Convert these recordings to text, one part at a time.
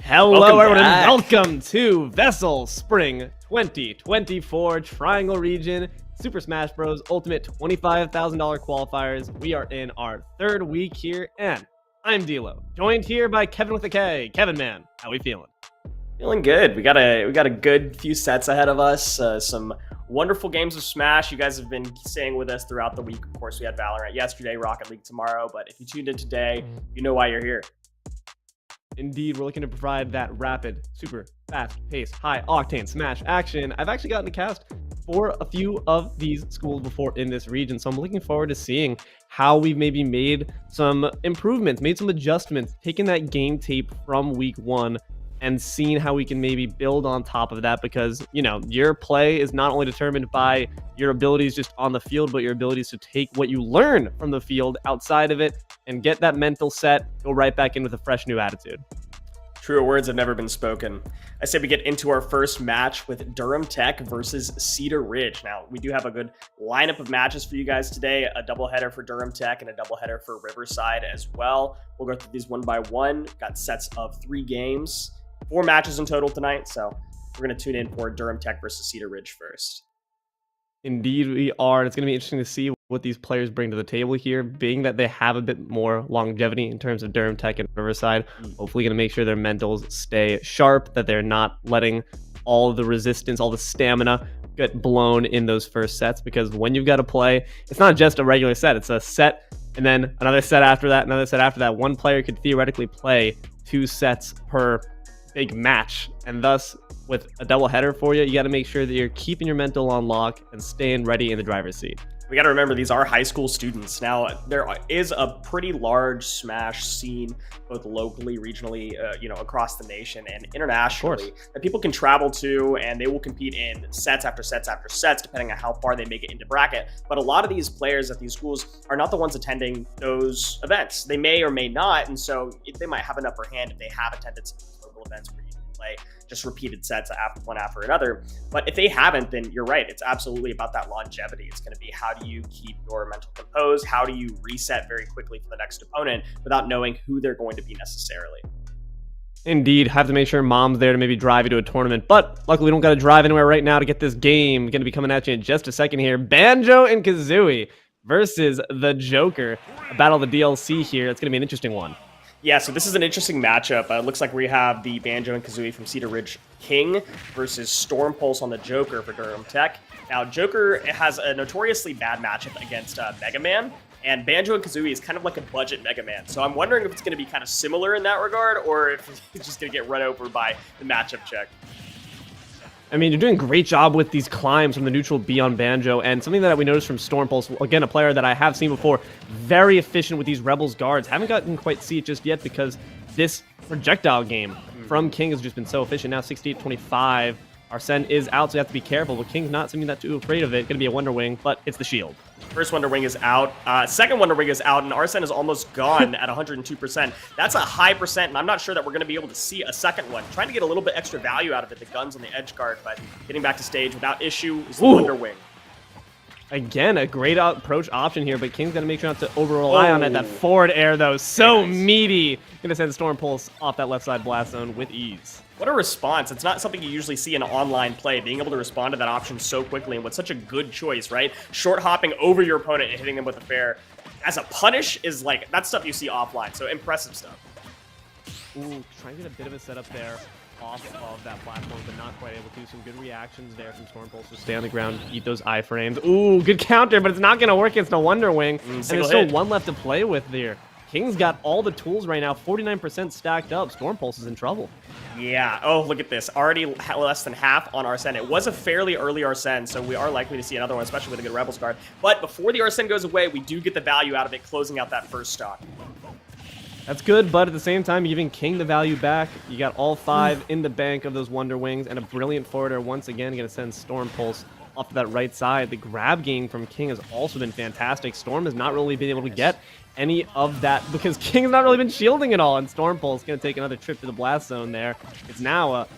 Hello everyone and welcome to VESL Spring 2024 Triangle Region Super Smash Bros. Ultimate $25,000 qualifiers. We are in our third week here, and I'm D'Lo, joined here by Kevin with a K. Kevin, man, how we feeling? Feeling good. We got a good few sets ahead of us. Some wonderful games of Smash. You guys have been staying with us throughout the week. Of course, we had Valorant yesterday, Rocket League tomorrow, but if you tuned in today, you know why you're here. Indeed, we're looking to provide that rapid, super fast paced, high octane Smash action. I've actually gotten to cast for a few of these schools before in this region, so I'm looking forward to seeing how we've maybe made some improvements, made some adjustments, taken that game tape from week one and seeing how we can maybe build on top of that, because, you know, your play is not only determined by your abilities just on the field, but your abilities to take what you learn from the field outside of it and get that mental set, go right back in with a fresh new attitude. Truer words have never been spoken. I say we get into our first match with Durham Tech versus Cedar Ridge. Now, we do have a good lineup of matches for you guys today, a doubleheader for Durham Tech and a doubleheader for Riverside as well. We'll go through these one by one. Got sets of 3 games. 4 matches in total tonight, so we're going to tune in for Durham Tech versus Cedar Ridge first. Indeed, we are. And it's going to be interesting to see what these players bring to the table here, being that they have a bit more longevity in terms of Durham Tech and Riverside. Hopefully going to make sure their mentals stay sharp, that they're not letting all the resistance, all the stamina get blown in those first sets, because when you've got to play, it's not just a regular set. It's a set and then another set after that, another set after that. One player could theoretically play 2 sets per big match, and thus with a double header for you, you got to make sure that you're keeping your mental on lock and staying ready in the driver's seat. We got to remember, these are high school students. Now, there is a pretty large Smash scene, both locally, regionally, across the nation and internationally, that people can travel to, and they will compete in sets after sets after sets, depending on how far they make it into bracket. But a lot of these players at these schools are not the ones attending those events. They may or may not, and so they might have an upper hand if they have attended some local events where you can play just repeated sets one after another. But if they haven't, then you're right. It's absolutely about that longevity. It's going to be, how do you keep your mental composed? How do you reset very quickly for the next opponent without knowing who they're going to be necessarily? Indeed, have to make sure mom's there to maybe drive you to a tournament. But luckily, we don't got to drive anywhere right now to get this game. Going to be coming at you in just a second here. Banjo and Kazooie versus the Joker. A battle of the DLC here. It's going to be an interesting one. Yeah, so this is an interesting matchup. It looks like we have the Banjo and Kazooie from Cedar Ridge King versus Storm Pulse on the Joker for Durham Tech. Now, Joker has a notoriously bad matchup against Mega Man, and Banjo and Kazooie is kind of like a budget Mega Man. So I'm wondering if it's going to be kind of similar in that regard, or if it's just going to get run over by the matchup check. I mean, you're doing a great job with these climbs from the neutral B on Banjo, and something that we noticed from Storm Pulse, again, a player that I have seen before, very efficient with these Rebels guards. Haven't gotten quite see it just yet, because this projectile game from King has just been so efficient. Now 68-25. Arsene is out, so you have to be careful, but King's not seeming that too afraid of it. Going to be a Wonder Wing, but it's the shield. First Wonder Wing is out. Second Wonder Wing is out, and Arsene is almost gone at 102%. That's a high percent, and I'm not sure that we're going to be able to see a second one. Trying to get a little bit extra value out of it. The gun's on the edge guard, but getting back to stage without issue is the Wonder Wing. Again, a great approach option here, but King's got to make sure not to over-rely on it. That forward air, though, so meaty. Going to send Storm Pulse off that left side blast zone with ease. What a response. It's not something you usually see in an online play, being able to respond to that option so quickly and with such a good choice, right? Short hopping over your opponent and hitting them with a fair as a punish is like, that's stuff you see offline, so impressive stuff. Ooh, trying to get a bit of a setup there off of that platform, but not quite able to. Some good reactions there from Storm Pulse. Just stay on the ground, eat those iframes. Ooh, good counter, but it's not going to work against the Wonder Wing. And there's still one left to play with there. King's got all the tools right now, 49% stacked up. Storm Pulse is in trouble. Yeah, oh, look at this. Already less than half on Arsene. It was a fairly early Arsene, so we are likely to see another one, especially with a good Rebels card. But before the Arsene goes away, we do get the value out of it, closing out that first stock. That's good, but at the same time, giving King the value back. You got all 5 in the bank of those Wonder Wings, and a brilliant forwarder once again going to send Storm Pulse off to that right side. The grab game from King has also been fantastic. Storm has not really been able to get any of that because King has not really been shielding at all, and Storm Pulse going to take another trip to the blast zone there. It's now a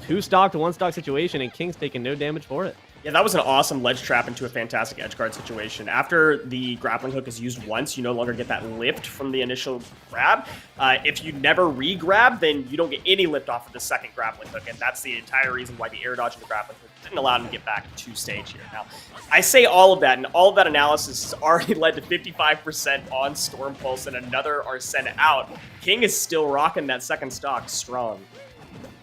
2-stock to 1-stock situation, and King's taking no damage for it. Yeah, that was an awesome ledge trap into a fantastic edge guard situation. After the grappling hook is used once, you no longer get that lift from the initial grab. If you never re-grab, then you don't get any lift off of the second grappling hook, and that's the entire reason why the air dodge and the grappling hook didn't allow him to get back to stage here. Now, I say all of that, and all of that analysis has already led to 55% on Storm Pulse and another Arsene out. King is still rocking that second stock strong.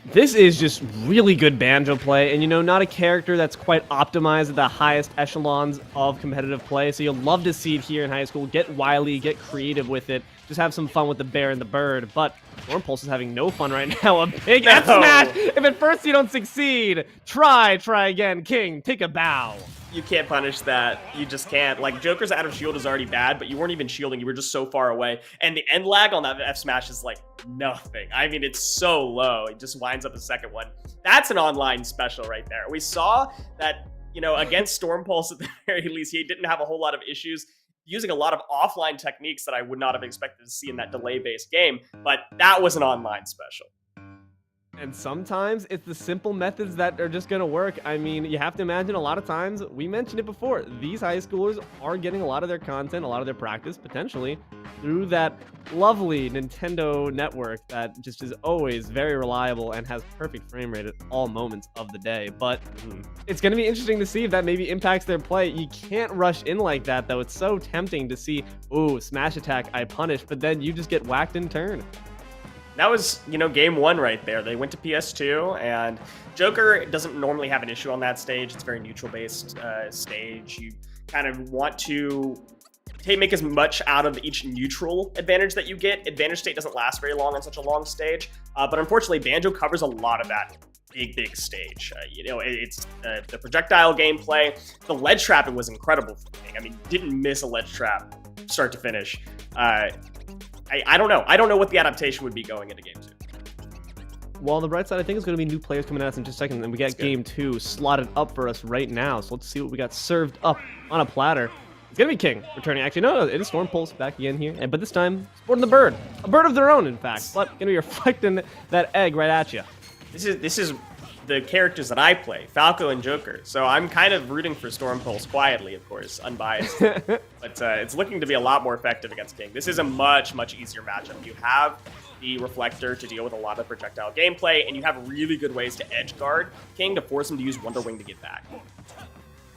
This is just really good banjo play, and not a character that's quite optimized at the highest echelons of competitive play, so you'll love to see it here in high school. Get wily, get creative with it, just have some fun with the bear and the bird, but Storm Pulse is having no fun right now. A big F smash! If at first you don't succeed, try again. King, take a bow. You can't punish that. You just can't. Like, Joker's out of shield is already bad, but you weren't even shielding. You were just so far away. And the end lag on that F smash is like nothing. I mean, it's so low. It just winds up the second one. That's an online special right there. We saw that, against Storm Pulse at the very least, he didn't have a whole lot of issues using a lot of offline techniques that I would not have expected to see in that delay-based game, but that was an online special. And sometimes it's the simple methods that are just going to work. I mean, you have to imagine a lot of times, we mentioned it before, these high schoolers are getting a lot of their content, a lot of their practice, potentially, through that lovely Nintendo network that just is always very reliable and has perfect frame rate at all moments of the day. But it's going to be interesting to see if that maybe impacts their play. You can't rush in like that, though. It's so tempting to see, ooh, smash attack, I punish, but then you just get whacked in turn. That was, game one right there. They went to PS2, and Joker doesn't normally have an issue on that stage. It's a very neutral-based stage. You kind of want to make as much out of each neutral advantage that you get. Advantage state doesn't last very long on such a long stage, but unfortunately, Banjo covers a lot of that big stage. It's the projectile gameplay. The ledge trapping was incredible for me. I mean, didn't miss a ledge trap start to finish. I don't know. I don't know what the adaptation would be going into Game 2. Well, on the bright side, I think it's going to be new players coming at us in just a second, and we got Game 2 slotted up for us right now. So let's see what we got served up on a platter. It's going to be King returning. Actually, no, it is Storm Pulse back again here, but this time sporting the bird. A bird of their own, in fact, but going to be reflecting that egg right at you. This is the characters that I play, Falco and Joker. So I'm kind of rooting for Storm Pulse quietly, of course, unbiased. But it's looking to be a lot more effective against King. This is a much easier matchup. You have the Reflector to deal with a lot of projectile gameplay, and you have really good ways to edge guard King to force him to use Wonder Wing to get back.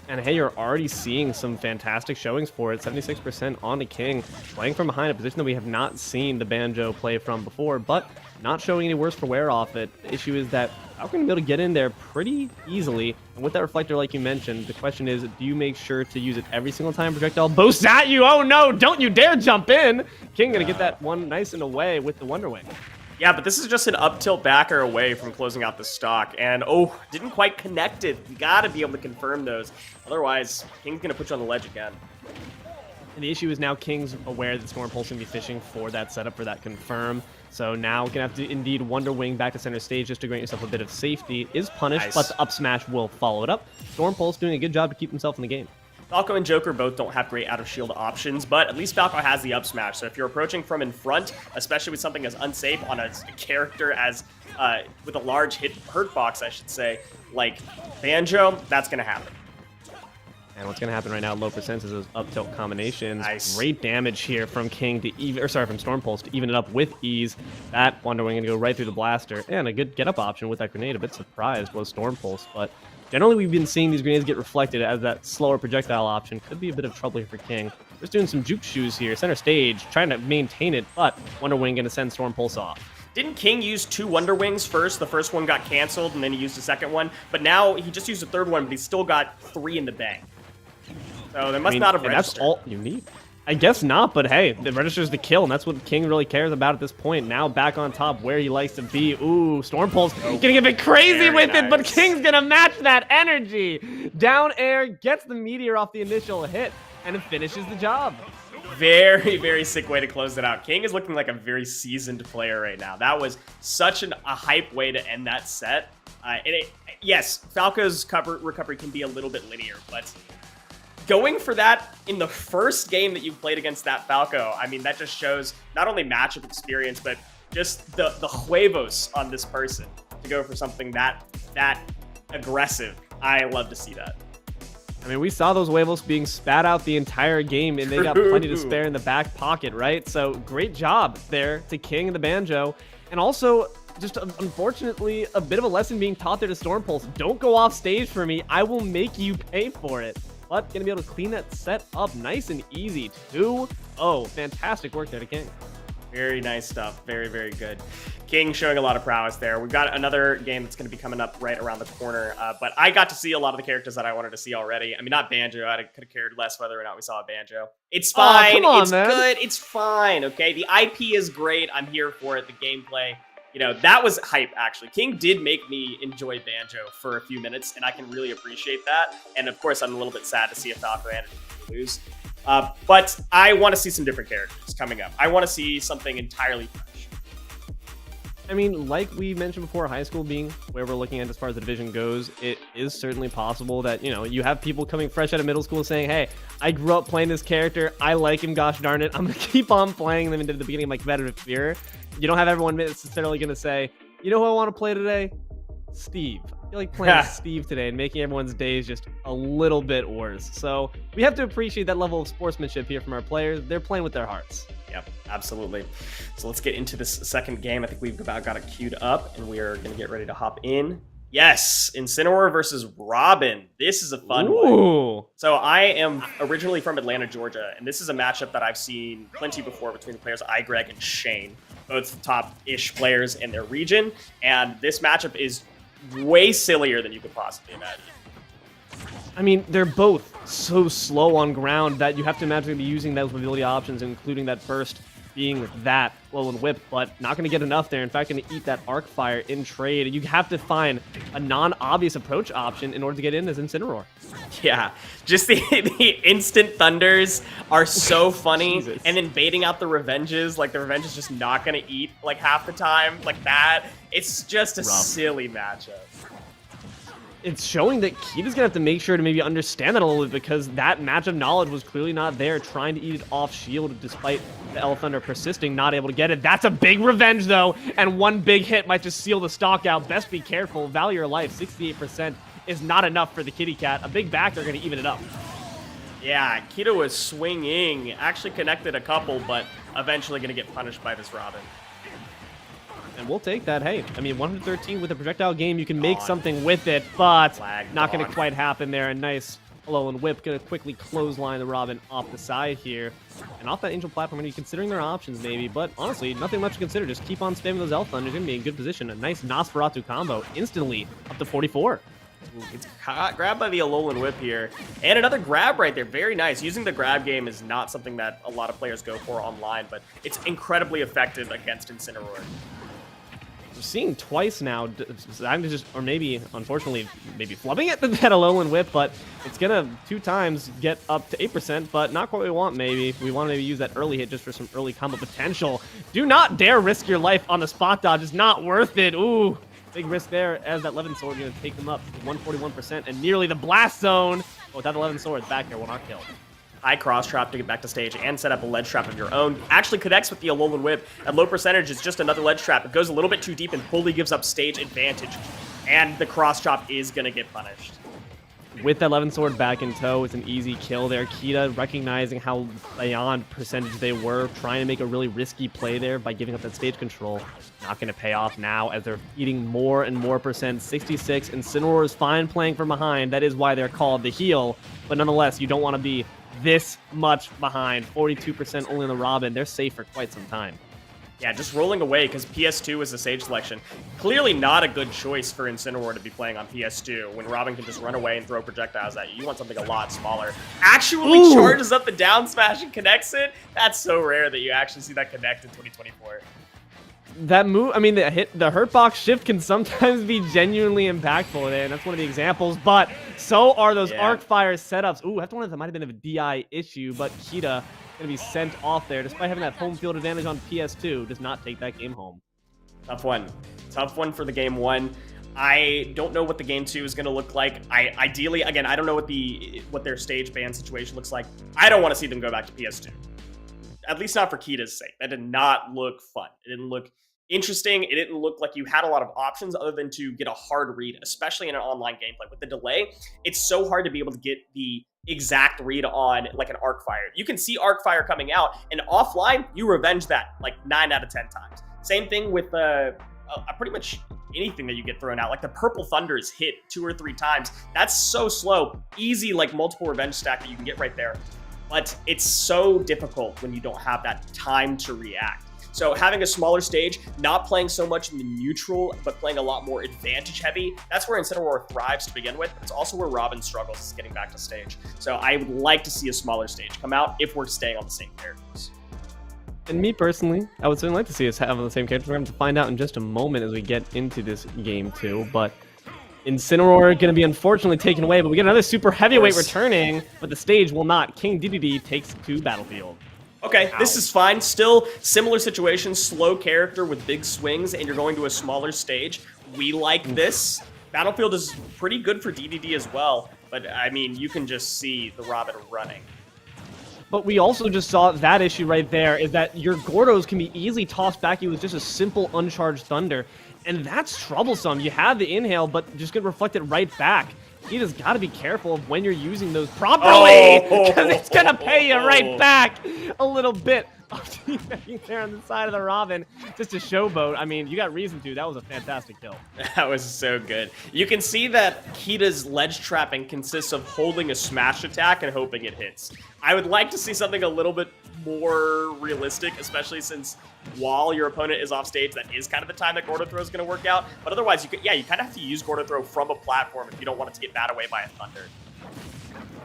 And hey, you're already seeing some fantastic showings for it. 76% on the King, playing from behind, a position that we have not seen the Banjo play from before, but not showing any worse for wear off it. The issue is that Falcon will be able to get in there pretty easily. And with that Reflector, like you mentioned, the question is, do you make sure to use it every single time projectile boosts at you? Oh no, don't you dare jump in! King gonna get that one nice and away with the Wonder Wing. Yeah, but this is just an up tilt backer away from closing out the stock. And, didn't quite connect it. You gotta be able to confirm those. Otherwise, King's gonna put you on the ledge again. And the issue is now King's aware that Storm Pulse can be fishing for that setup, for that confirm. So now gonna have to indeed Wonder Wing back to center stage just to grant yourself a bit of safety. Is punished, Nice. but the up smash will follow it up. Storm Pulse doing a good job to keep himself in the game. Falco and Joker both don't have great out-of-shield options, but at least Falco has the up smash. So if you're approaching from in front, especially with something as unsafe on a character as with a large hurt box, I should say, like Banjo, that's going to happen. And what's going to happen right now, low percent, is those up tilt combinations. Nice. Great damage here from King to even, or sorry, from Storm Pulse to even it up with ease. That Wonder Wing going to go right through the blaster, and a good get-up option with that grenade. A bit surprised was Storm Pulse, but generally we've been seeing these grenades get reflected as that slower projectile option. Could be a bit of trouble here for King. Just doing some juke shoes here, center stage, trying to maintain it, but Wonder Wing going to send Storm Pulse off. Didn't King use 2 Wonder Wings first? The first one got canceled, and then he used the second one. But now he just used the third one, but he's still got 3 in the bank. So they must not have registered. That's all you need. I guess not, but hey, it registers the kill, and that's what King really cares about at this point. Now back on top where he likes to be. Ooh, Storm Pulse getting a bit crazy with it, but King's gonna match that energy. Down air, gets the meteor off the initial hit. and it finishes the job. Very, very sick way to close it out. King is looking like a very seasoned player right now. That was such a hype way to end that set. Yes, Falco's recovery can be a little bit linear, but going for that in the first game that you played against that Falco, I mean, that just shows not only matchup experience, but just the huevos on this person to go for something that aggressive. I love to see that. I mean, we saw those huevos being spat out the entire game, and they got plenty to spare in the back pocket, right? So great job there to King and the Banjo. And also, just unfortunately, a bit of a lesson being taught there to Stormpulse. Don't go off stage for me. I will make you pay for it. But gonna be able to clean that set up nice and easy. 2-0. Fantastic work there to King. Very nice stuff. Very, very good. King showing a lot of prowess there. We've got another game that's going to be coming up right around the corner. But I got to see a lot of the characters that I wanted to see already. I mean, not Banjo. I could have cared less whether or not we saw a Banjo. It's fine. Come on, it's man. Good. It's fine. Okay. The IP is great. I'm here for it. The gameplay, you know, that was hype, actually. King did make me enjoy Banjo for a few minutes, and I can really appreciate that. And of course, I'm a little bit sad to see a Falco and a lose. But I want to see some different characters coming up. I want to see something entirely fresh. I mean, like we mentioned before, high school being where we're looking at as far as the division goes, it is certainly possible that, you know, you have people coming fresh out of middle school saying, hey, I grew up playing this character. I like him. Gosh darn it. I'm going to keep on playing them into the beginning of my competitive career. You don't have everyone necessarily going to say, you know who I want to play today? Steve. I feel like playing Steve today and making everyone's days just a little bit worse. So we have to appreciate that level of sportsmanship here from our players. They're playing with their hearts. Yep, absolutely. So let's get into this second game. I think we've about got it queued up, and we are going to get ready to hop in. Yes, Incineroar versus Robin. This is a fun one. So I am originally from Atlanta, Georgia, and this is a matchup that I've seen plenty before between the players iGreg and Shane, both top-ish players in their region. And this matchup is way sillier than you could possibly imagine. I mean, they're both so slow on ground that you have to imagine be using those mobility options, including that burst being that low and whip, but not going to get enough there. In fact, going to eat that arc fire in trade. You have to find a non-obvious approach option in order to get in as Incineroar. Yeah, just the instant thunders are so funny. Jesus. And then baiting out the revenges, like the revenge is just not going to eat like half the time, like that. It's just a silly matchup. It's showing that Kita's going to have to make sure to maybe understand that a little bit, because that matchup knowledge was clearly not there, trying to eat it off shield despite the Elethunder persisting, not able to get it. That's a big revenge, though, and one big hit might just seal the stock out. Best be careful. Value your life, 68% is not enough for the kitty cat. A big back, they're going to even it up. Yeah, Kita was swinging, actually connected a couple, but eventually going to get punished by this Robin. And we'll take that. Hey, I mean, 113 with a projectile game, you can make something with it, but not going to quite happen there. A nice low and whip, going to quickly clothesline the Robin off the side here. And off that Angel platform, and you're considering their options maybe, but honestly, nothing much to consider. Just keep on spamming those Elthunders. You're going to be in good position. A nice Nosferatu combo, instantly up to 44. It's grabbed by the Alolan Whip here. And another grab right there. Very nice. Using the grab game is not something that a lot of players go for online, but it's incredibly effective against Incineroar. We're seeing twice now. I'm just, or maybe, unfortunately, maybe flubbing it, that Alolan Whip, but it's going to 2 times get up to 8%, but not quite what we want, maybe. We want to maybe use that early hit just for some early combo potential. Do not dare risk your life on the spot dodge. It's not worth it. Ooh. Big risk there, as that 11 sword going to take them up to 141% and nearly the blast zone. But without the 11 swords, back there will not kill. High cross trap to get back to stage and set up a ledge trap of your own. Actually connects with the Alolan Whip. At low percentage, it's just another ledge trap. It goes a little bit too deep and fully gives up stage advantage. And the cross chop is going to get punished. With that 11 sword back in tow, it's an easy kill there. Kita recognizing how beyond percentage they were, trying to make a really risky play there by giving up that stage control. Not going to pay off now as they're eating more and more percent. 66, and Incineroar is fine playing from behind. That is why they're called the heel. But nonetheless, you don't want to be this much behind. 42% only on the Robin. They're safe for quite some time. Yeah, just rolling away because PS2 is the Sage selection. Clearly not a good choice for Incineroar to be playing on PS2 when Robin can just run away and throw projectiles at you. You want something a lot smaller. Actually charges up the down smash and connects it? That's so rare that you actually see that connect in 2024. that move, I mean, the hurt box shift can sometimes be genuinely impactful, and that's one of the examples, but so are those arc fire setups. Ooh, I have to wonder if that might have been a DI issue, but Kita going to be sent off there, despite having that home field advantage on PS2, does not take that game home. Tough one. Tough one for the game 1. I don't know what the game 2 is going to look like. Ideally, again, I don't know what their stage ban situation looks like. I don't want to see them go back to PS2. At least not for Kita's sake. That did not look fun. It didn't look interesting. It didn't look like you had a lot of options other than to get a hard read, especially in an online gameplay. With the delay, it's so hard to be able to get the exact read on like an arc fire. You can see arc fire coming out, and offline, you revenge that like 9 out of 10 times. Same thing with pretty much anything that you get thrown out. Like the purple thunders hit 2 or 3 times. That's so slow. Easy, like multiple revenge stack that you can get right there. But it's so difficult when you don't have that time to react. So having a smaller stage, not playing so much in the neutral, but playing a lot more advantage heavy, that's where Incineroar thrives to begin with. It's also where Robin struggles, is getting back to stage. So I would like to see a smaller stage come out if we're staying on the same characters. And me personally, I would certainly like to see us have on the same character. We're going to find out in just a moment as we get into this game too, but Incineroar going to be unfortunately taken away, but we get another super heavyweight returning, but the stage will not. King DDD takes to battlefield. Okay, this is fine. Still similar situation, slow character with big swings, and you're going to a smaller stage. We like this. Battlefield is pretty good for DDD as well, but I mean, you can just see the Robin running. But we also just saw that issue right there, is that your Gordos can be easily tossed back with just a simple uncharged Thunder, and that's troublesome. You have the inhale, but just get reflected right back. You just got to be careful of when you're using those properly, because it's going to pay you right back a little bit. There on the side of the Robin, just a showboat. I mean, you got reason to. That was a fantastic kill. That was so good. You can see that Kita's ledge trapping consists of holding a smash attack and hoping it hits. I would like to see something a little bit more realistic, especially since while your opponent is off stage, that is kind of the time that Gordo Throw is going to work out. But otherwise, you kind of have to use Gordo Throw from a platform if you don't want it to get bat away by a Thunder.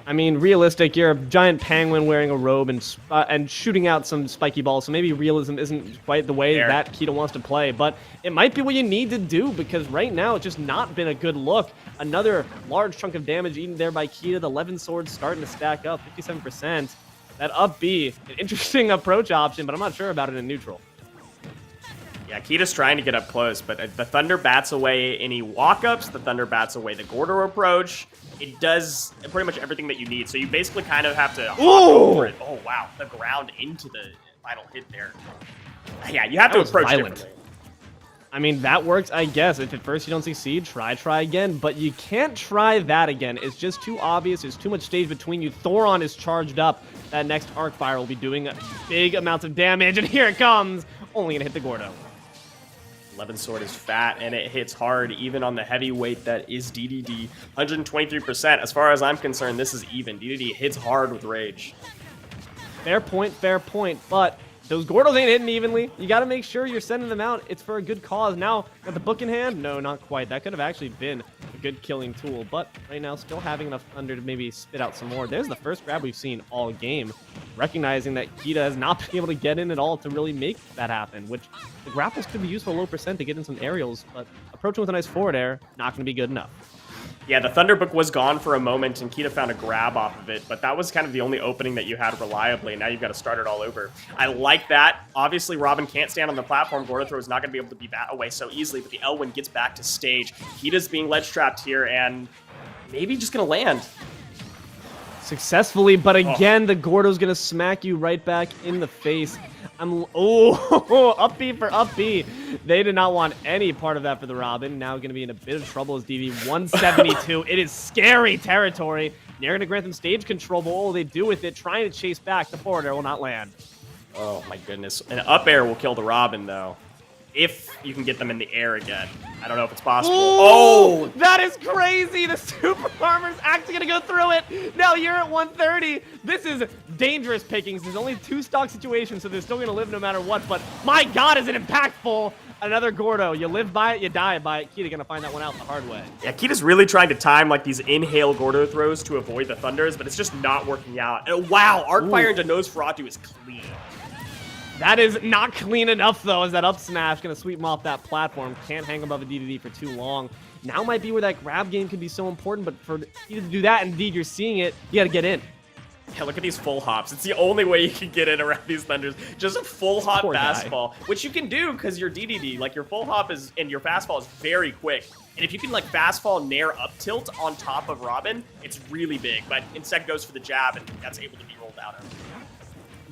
I mean, realistic, you're a giant penguin wearing a robe and shooting out some spiky balls, so maybe realism isn't quite the way that Kita wants to play, but it might be what you need to do, because right now it's just not been a good look. Another large chunk of damage eaten there by Kita. The 11 swords starting to stack up, 57%. That up B, an interesting approach option, but I'm not sure about it in neutral. Yeah, Kita's trying to get up close, but the Thunder bats away any walk-ups, the Thunder bats away the Gordo approach. It does pretty much everything that you need, so you basically kind of have to hop over it. Oh, wow, the ground into the final hit there. Yeah, you have to approach differently. I mean, that works, I guess. If at first you don't succeed, try again, but you can't try that again. It's just too obvious. There's too much stage between you. Thoron is charged up. That next arc fire will be doing big amounts of damage, and here it comes. Only gonna hit the Gordo. 11 sword is fat, and it hits hard, even on the heavyweight that is DDD. 123%. As far as I'm concerned, this is even. DDD hits hard with rage. Fair point, but those Gordos ain't hitting evenly. You got to make sure you're sending them out. It's for a good cause. Now, got the book in hand? No, not quite. That could have actually been a good killing tool, but right now, still having enough Thunder to maybe spit out some more. There's the first grab we've seen all game, recognizing that Kita has not been able to get in at all to really make that happen, which the grapples could be used for a low percent to get in some aerials, but approaching with a nice forward air, not going to be good enough. Yeah, the Thunderbook was gone for a moment, and Kita found a grab off of it, but that was kind of the only opening that you had reliably, and now you've got to start it all over. I like that. Obviously, Robin can't stand on the platform. Gordo Throw is not going to be able to be bat away so easily, but the Elwyn gets back to stage. Kita's being ledge trapped here, and maybe just going to land. Successfully, but again, the Gordo's going to smack you right back in the face. Up B for up B. They did not want any part of that for the Robin. Now going to be in a bit of trouble as DV 172. It is scary territory. They're going to grant them stage control, but what will they do with it? Trying to chase back. The forward air will not land. Oh my goodness. An up air will kill the Robin, though. If you can get them in the air again. I don't know if it's possible. Oh, that is crazy. The super armor's actually going to go through it. Now you're at 130. This is dangerous pickings. There's only 2 stock situations, so they're still going to live no matter what. But my God, is it impactful. Another Gordo. You live by it, you die by it. Kita going to find that one out the hard way. Yeah, Kita's really trying to time like these inhale Gordo throws to avoid the Thunders, but it's just not working out. And wow, Arcfire into Nosferatu is clean. That is not clean enough, though, as that up smash going to sweep him off that platform. Can't hang above a DDD for too long. Now might be where that grab game could be so important, but for you to do that, indeed, you're seeing it, you got to get in. Yeah, look at these full hops. It's the only way you can get in around these thunders. Just a full hop fastball, which you can do because your DDD, like your full hop is, and your fastball is very quick. And if you can like fastball nair up tilt on top of Robin, it's really big. But instead goes for the jab, and that's able to be rolled out of.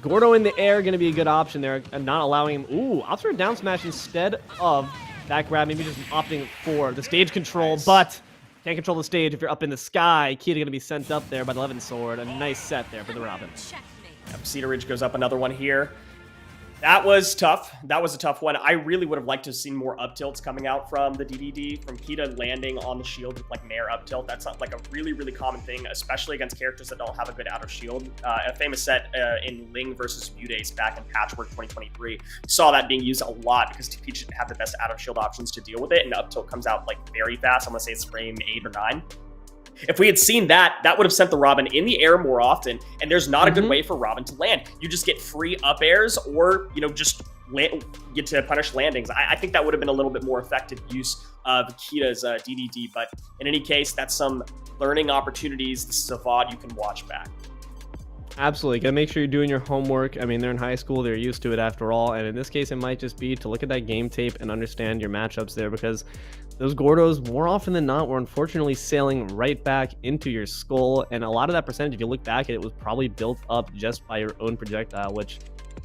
Gordo in the air going to be a good option there, and not allowing him. Ooh, opts for a down smash instead of that grab. Maybe just opting for the stage control, but can't control the stage if you're up in the sky. Kita going to be sent up there by the 11 sword. A nice set there for the Robin. Yep, Cedar Ridge goes up another one here. That was tough. That was a tough one. I really would have liked to have seen more up tilts coming out from the DDD, from Kita landing on the shield with like nair up tilt. That's not like a really, really common thing, especially against characters that don't have a good out of shield. A famous set in Ling versus Mudace back in Patchwork 2023 saw that being used a lot because TP didn't have the best out of shield options to deal with it, and up tilt comes out like very fast. I'm gonna say it's frame 8 or 9. If we had seen that, that would have sent the Robin in the air more often, and there's not a good way for Robin to land. You just get free up airs or, you know, just get to punish landings. I think that would have been a little bit more effective use of Kita's DDD, but in any case, that's some learning opportunities. This is a VOD you can watch back. Absolutely. Got to make sure you're doing your homework. I mean, they're in high school. They're used to it after all. And in this case, it might just be to look at that game tape and understand your matchups there, because those Gordos, more often than not, were unfortunately sailing right back into your skull. And a lot of that percentage, if you look back at it, was probably built up just by your own projectile, which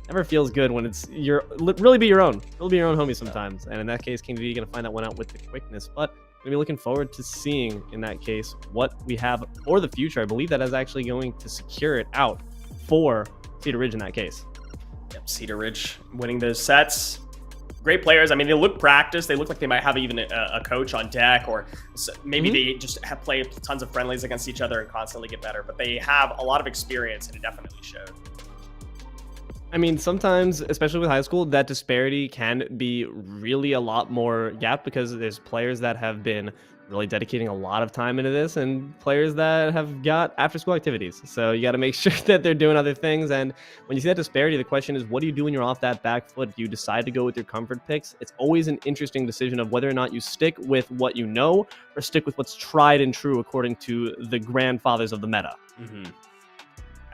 never feels good when it's really be your own. It'll be your own homie sometimes. And in that case, King D going to find that one out with the quickness. But going to be looking forward to seeing, in that case, what we have for the future. I believe that is actually going to secure it out for Cedar Ridge in that case. Yep, Cedar Ridge winning those sets. Great players. I mean, they look practiced. They look like they might have even a coach on deck, or maybe they just have played tons of friendlies against each other and constantly get better. But they have a lot of experience, and it definitely showed. I mean, sometimes, especially with high school, that disparity can be really a lot more gap, because there's players that have been really dedicating a lot of time into this and players that have got after school activities. So you got to make sure that they're doing other things. And when you see that disparity, the question is, what do you do when you're off that back foot? Do you decide to go with your comfort picks? It's always an interesting decision of whether or not you stick with what you know or stick with what's tried and true according to the grandfathers of the meta.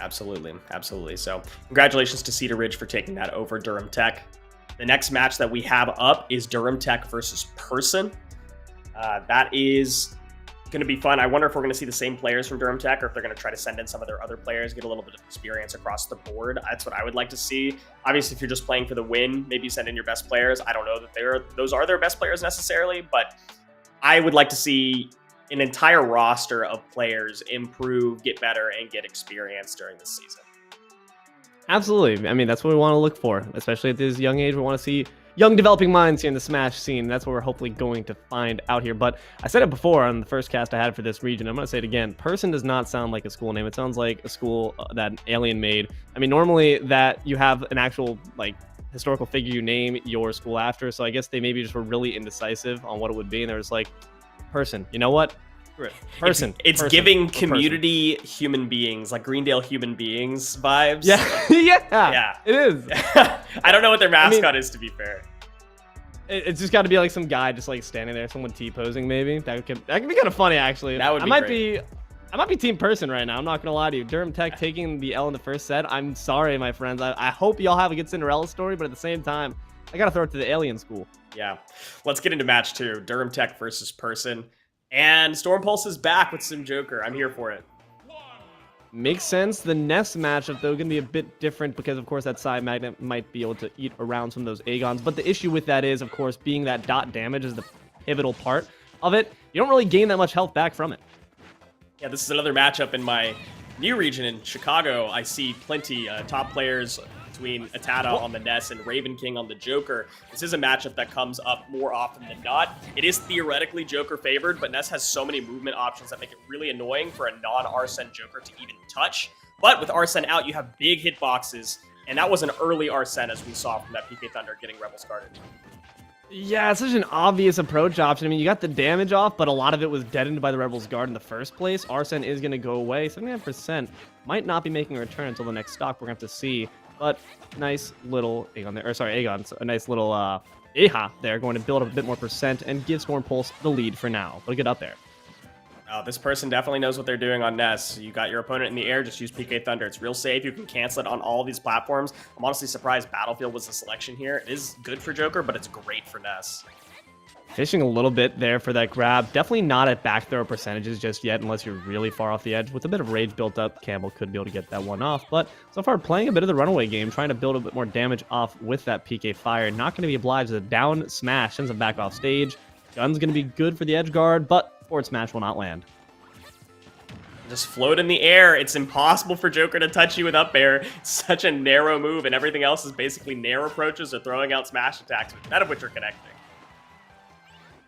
Absolutely. Absolutely. So congratulations to Cedar Ridge for taking that over Durham Tech. The next match that we have up is Durham Tech versus Person. That is going to be fun. I wonder if we're going to see the same players from Durham Tech, or if they're going to try to send in some of their other players, get a little bit of experience across the board. That's what I would like to see. Obviously, if you're just playing for the win, maybe you send in your best players. I don't know that those are their best players necessarily, but I would like to see an entire roster of players improve, get better, and get experience during this season. Absolutely. I mean, that's what we want to look for, especially at this young age. We want to see young developing minds here in the Smash scene. That's what we're hopefully going to find out here. But I said it before on the first cast I had for this region. I'm going to say it again. Person does not sound like a school name. It sounds like a school that Alien made. I mean, normally that you have an actual like historical figure you name your school after. So I guess they maybe just were really indecisive on what it would be. And they were just like, Person, you know what? Person. It's person, giving community human beings, like Greendale human beings vibes. Yeah. Yeah. It is. I don't know what their mascot is, to be fair. It's just got to be like some guy just like standing there, someone T-posing maybe. That could be kind of funny, actually. That would be great. I might be team Person right now. I'm not going to lie to you. Durham Tech taking the L in the first set. I'm sorry, my friends. I hope y'all have a good Cinderella story, but at the same time, I got to throw it to the Alien school. Yeah. Let's get into match 2. Durham Tech versus Person. And Storm Pulse is back with Sim Joker. I'm here for it. Makes sense. The next matchup, though, going to be a bit different because, of course, that side magnet might be able to eat around some of those Agons. But the issue with that is, of course, being that dot damage is the pivotal part of it. You don't really gain that much health back from it. Yeah, this is another matchup in my new region in Chicago. I see plenty top players between Atata on the Ness and Raven King on the Joker. This is a matchup that comes up more often than not. It is theoretically Joker favored, but Ness has so many movement options that make it really annoying for a non-Arsene Joker to even touch. But with Arsene out, you have big hitboxes, and that was an early Arsene, as we saw from that PK Thunder getting Rebels guarded. Yeah, it's such an obvious approach option. I mean, you got the damage off, but a lot of it was deadened by the Rebels guard in the first place. Arsene is going to go away. 79% might not be making a return until the next stock. We're going to have to see But nice little Aegon there, or sorry, Aegon, so a nice little Aha there, going to build up a bit more percent and give Storm Pulse the lead for now. But get up there. Oh, this person definitely knows what they're doing on Ness. You got your opponent in the air, just use PK Thunder. It's real safe. You can cancel it on all these platforms. I'm honestly surprised Battlefield was the selection here. It is good for Joker, but it's great for Ness. Fishing a little bit there for that grab. Definitely not at back throw percentages just yet, unless you're really far off the edge. With a bit of rage built up, Campbell could be able to get that one off. But so far, playing a bit of the runaway game, trying to build a bit more damage off with that PK fire. Not going to be obliged to down smash, sends him back off stage. Gun's going to be good for the edge guard, but forward smash will not land. Just float in the air. It's impossible for Joker to touch you with up air. It's such a narrow move, and everything else is basically nair approaches or throwing out smash attacks, none of which are connecting.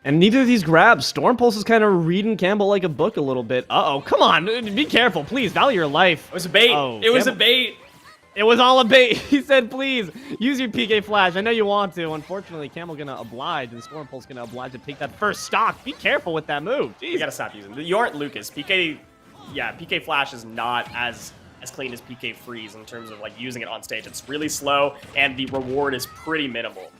And neither of these grabs. Storm Pulse is kind of reading Campbell like a book a little bit. Uh-oh, come on. Be careful, please. Value your life. It was a bait. It was a bait. It was all a bait. He said, please, use your PK Flash. I know you want to. Unfortunately, Campbell going to oblige, and Storm Pulse going to oblige to take that first stock. Be careful with that move. Jeez. You got to stop using it. You aren't Lucas. PK Flash is not as clean as PK Freeze in terms of like using it on stage. It's really slow, and the reward is pretty minimal.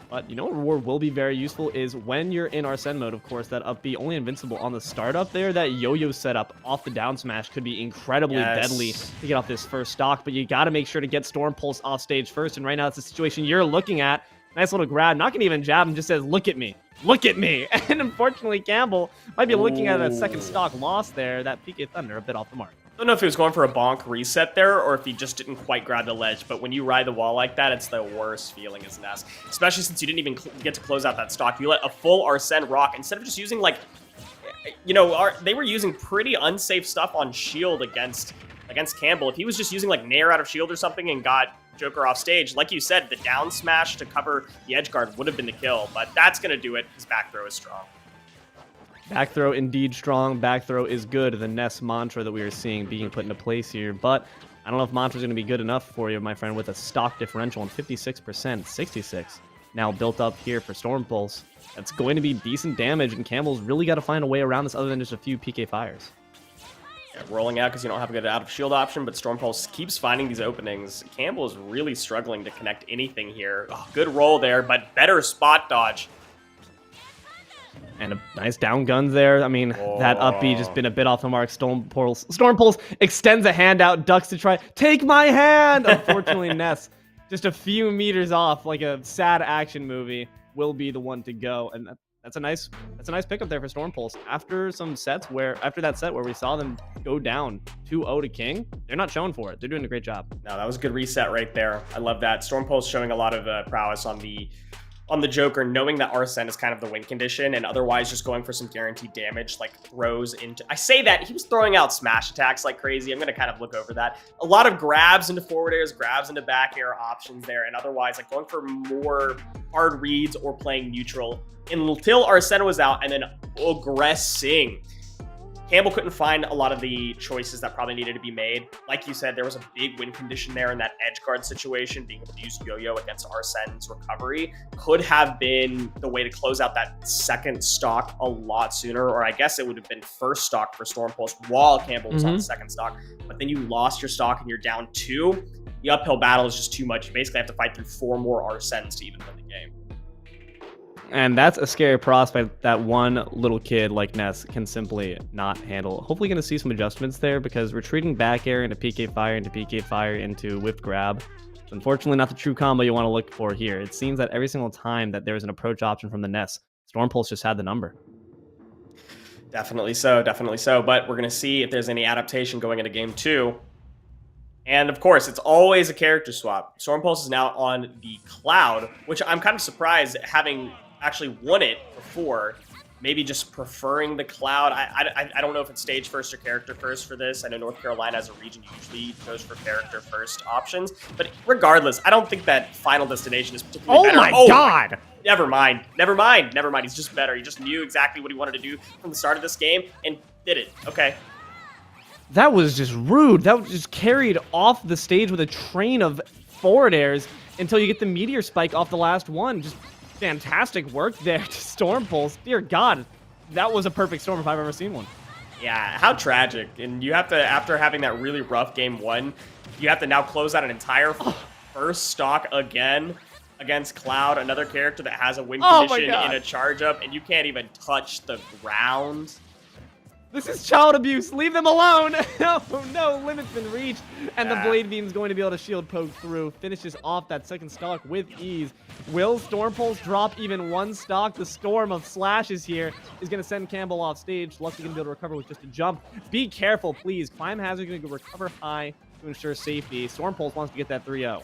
But you know what reward will be very useful is when you're in Arsene mode, of course, that up B only invincible on the startup there, that yo-yo setup off the down smash could be incredibly deadly to get off this first stock, but you got to make sure to get Storm Pulse off stage first, and right now it's the situation you're looking at. Nice little grab, not gonna even jab him, just says, look at me. Look at me. And unfortunately, Campbell might be looking at that second stock loss there, that PK Thunder a bit off the mark. I don't know if he was going for a bonk reset there or if he just didn't quite grab the ledge, but when you ride the wall like that, it's the worst feeling as Ness. Especially since you didn't even get to close out that stock. You let a full Arsene rock instead of just using, like, you know, they were using pretty unsafe stuff on shield against Campbell. If he was just using, like, Nair out of shield or something and got Joker off stage, like you said, the down smash to cover the edge guard would have been the kill, but that's going to do it. His back throw is strong. Back throw indeed strong. Back throw is good. The Ness mantra that we are seeing being put into place here. But I don't know if mantra's going to be good enough for you, my friend, with a stock differential on 56%, 66. Now built up here for Storm Pulse. That's going to be decent damage, and Campbell's really got to find a way around this other than just a few PK fires. Yeah, rolling out because you don't have a good out of shield option, but Storm Pulse keeps finding these openings. Campbell is really struggling to connect anything here. Oh, good roll there, but better spot dodge. And a nice down guns there. I mean, that up B just been a bit off the mark. Storm Pulse extends a hand out, ducks to try. Take my hand! Unfortunately, Ness, just a few meters off, like a sad action movie, will be the one to go. And that's a nice pickup there for Storm Pulse. After that set where we saw them go down 2-0 to King, they're not showing for it. They're doing a great job. No, that was a good reset right there. I love that. Storm Pulse showing a lot of prowess on the Joker, knowing that Arsene is kind of the win condition and otherwise just going for some guaranteed damage, like throws into... I say that, he was throwing out smash attacks like crazy. I'm going to kind of look over that. A lot of grabs into forward airs, grabs into back air options there, and otherwise like going for more hard reads or playing neutral until Arsene was out, and then aggressing. Campbell couldn't find a lot of the choices that probably needed to be made. Like you said, there was a big win condition there in that edge guard situation. Being able to use yo-yo against Arsene's recovery could have been the way to close out that second stock a lot sooner, or I guess it would have been first stock for Storm Pulse while Campbell was on the second stock. But then you lost your stock and you're down 2. The uphill battle is just too much. You basically have to fight through 4 more Arsenes to even win the game. And that's a scary prospect that one little kid like Ness can simply not handle. Hopefully going to see some adjustments there, because retreating back air into PK fire into whip grab, unfortunately not the true combo you want to look for here. It seems that every single time that there's an approach option from the Ness, Storm Pulse just had the number. Definitely so, definitely so. But we're going to see if there's any adaptation going into game 2. And of course, it's always a character swap. Storm Pulse is now on the Cloud, which I'm kind of surprised having actually won it before, maybe just preferring the Cloud. I don't know if it's stage first or character first for this. I know North Carolina as a region usually goes for character first options, but regardless, I don't think that Final Destination is particularly better. Oh my god! Never mind. He's just better. He just knew exactly what he wanted to do from the start of this game and did it. Okay. That was just rude. That was just carried off the stage with a train of forward airs until you get the meteor spike off the last one. Just fantastic work there to Storm Pulse. Dear God, that was a perfect storm if I've ever seen one. Yeah, how tragic. And you have to, after having that really rough game 1, You have to now close out an entire first stock again against Cloud, another character that has a win condition in a charge up, and you can't even touch the ground. This is child abuse. Leave them alone. Oh no, limit's been reached. And the Blade Beam's going to be able to shield poke through. Finishes off that second stock with ease. Will Storm Pulse drop even one stock? The storm of slashes here is going to send Campbell off stage. Lucky going to be able to recover with just a jump. Be careful, please. Climb Hazard going to recover high to ensure safety. Storm Pulse wants to get that 3-0.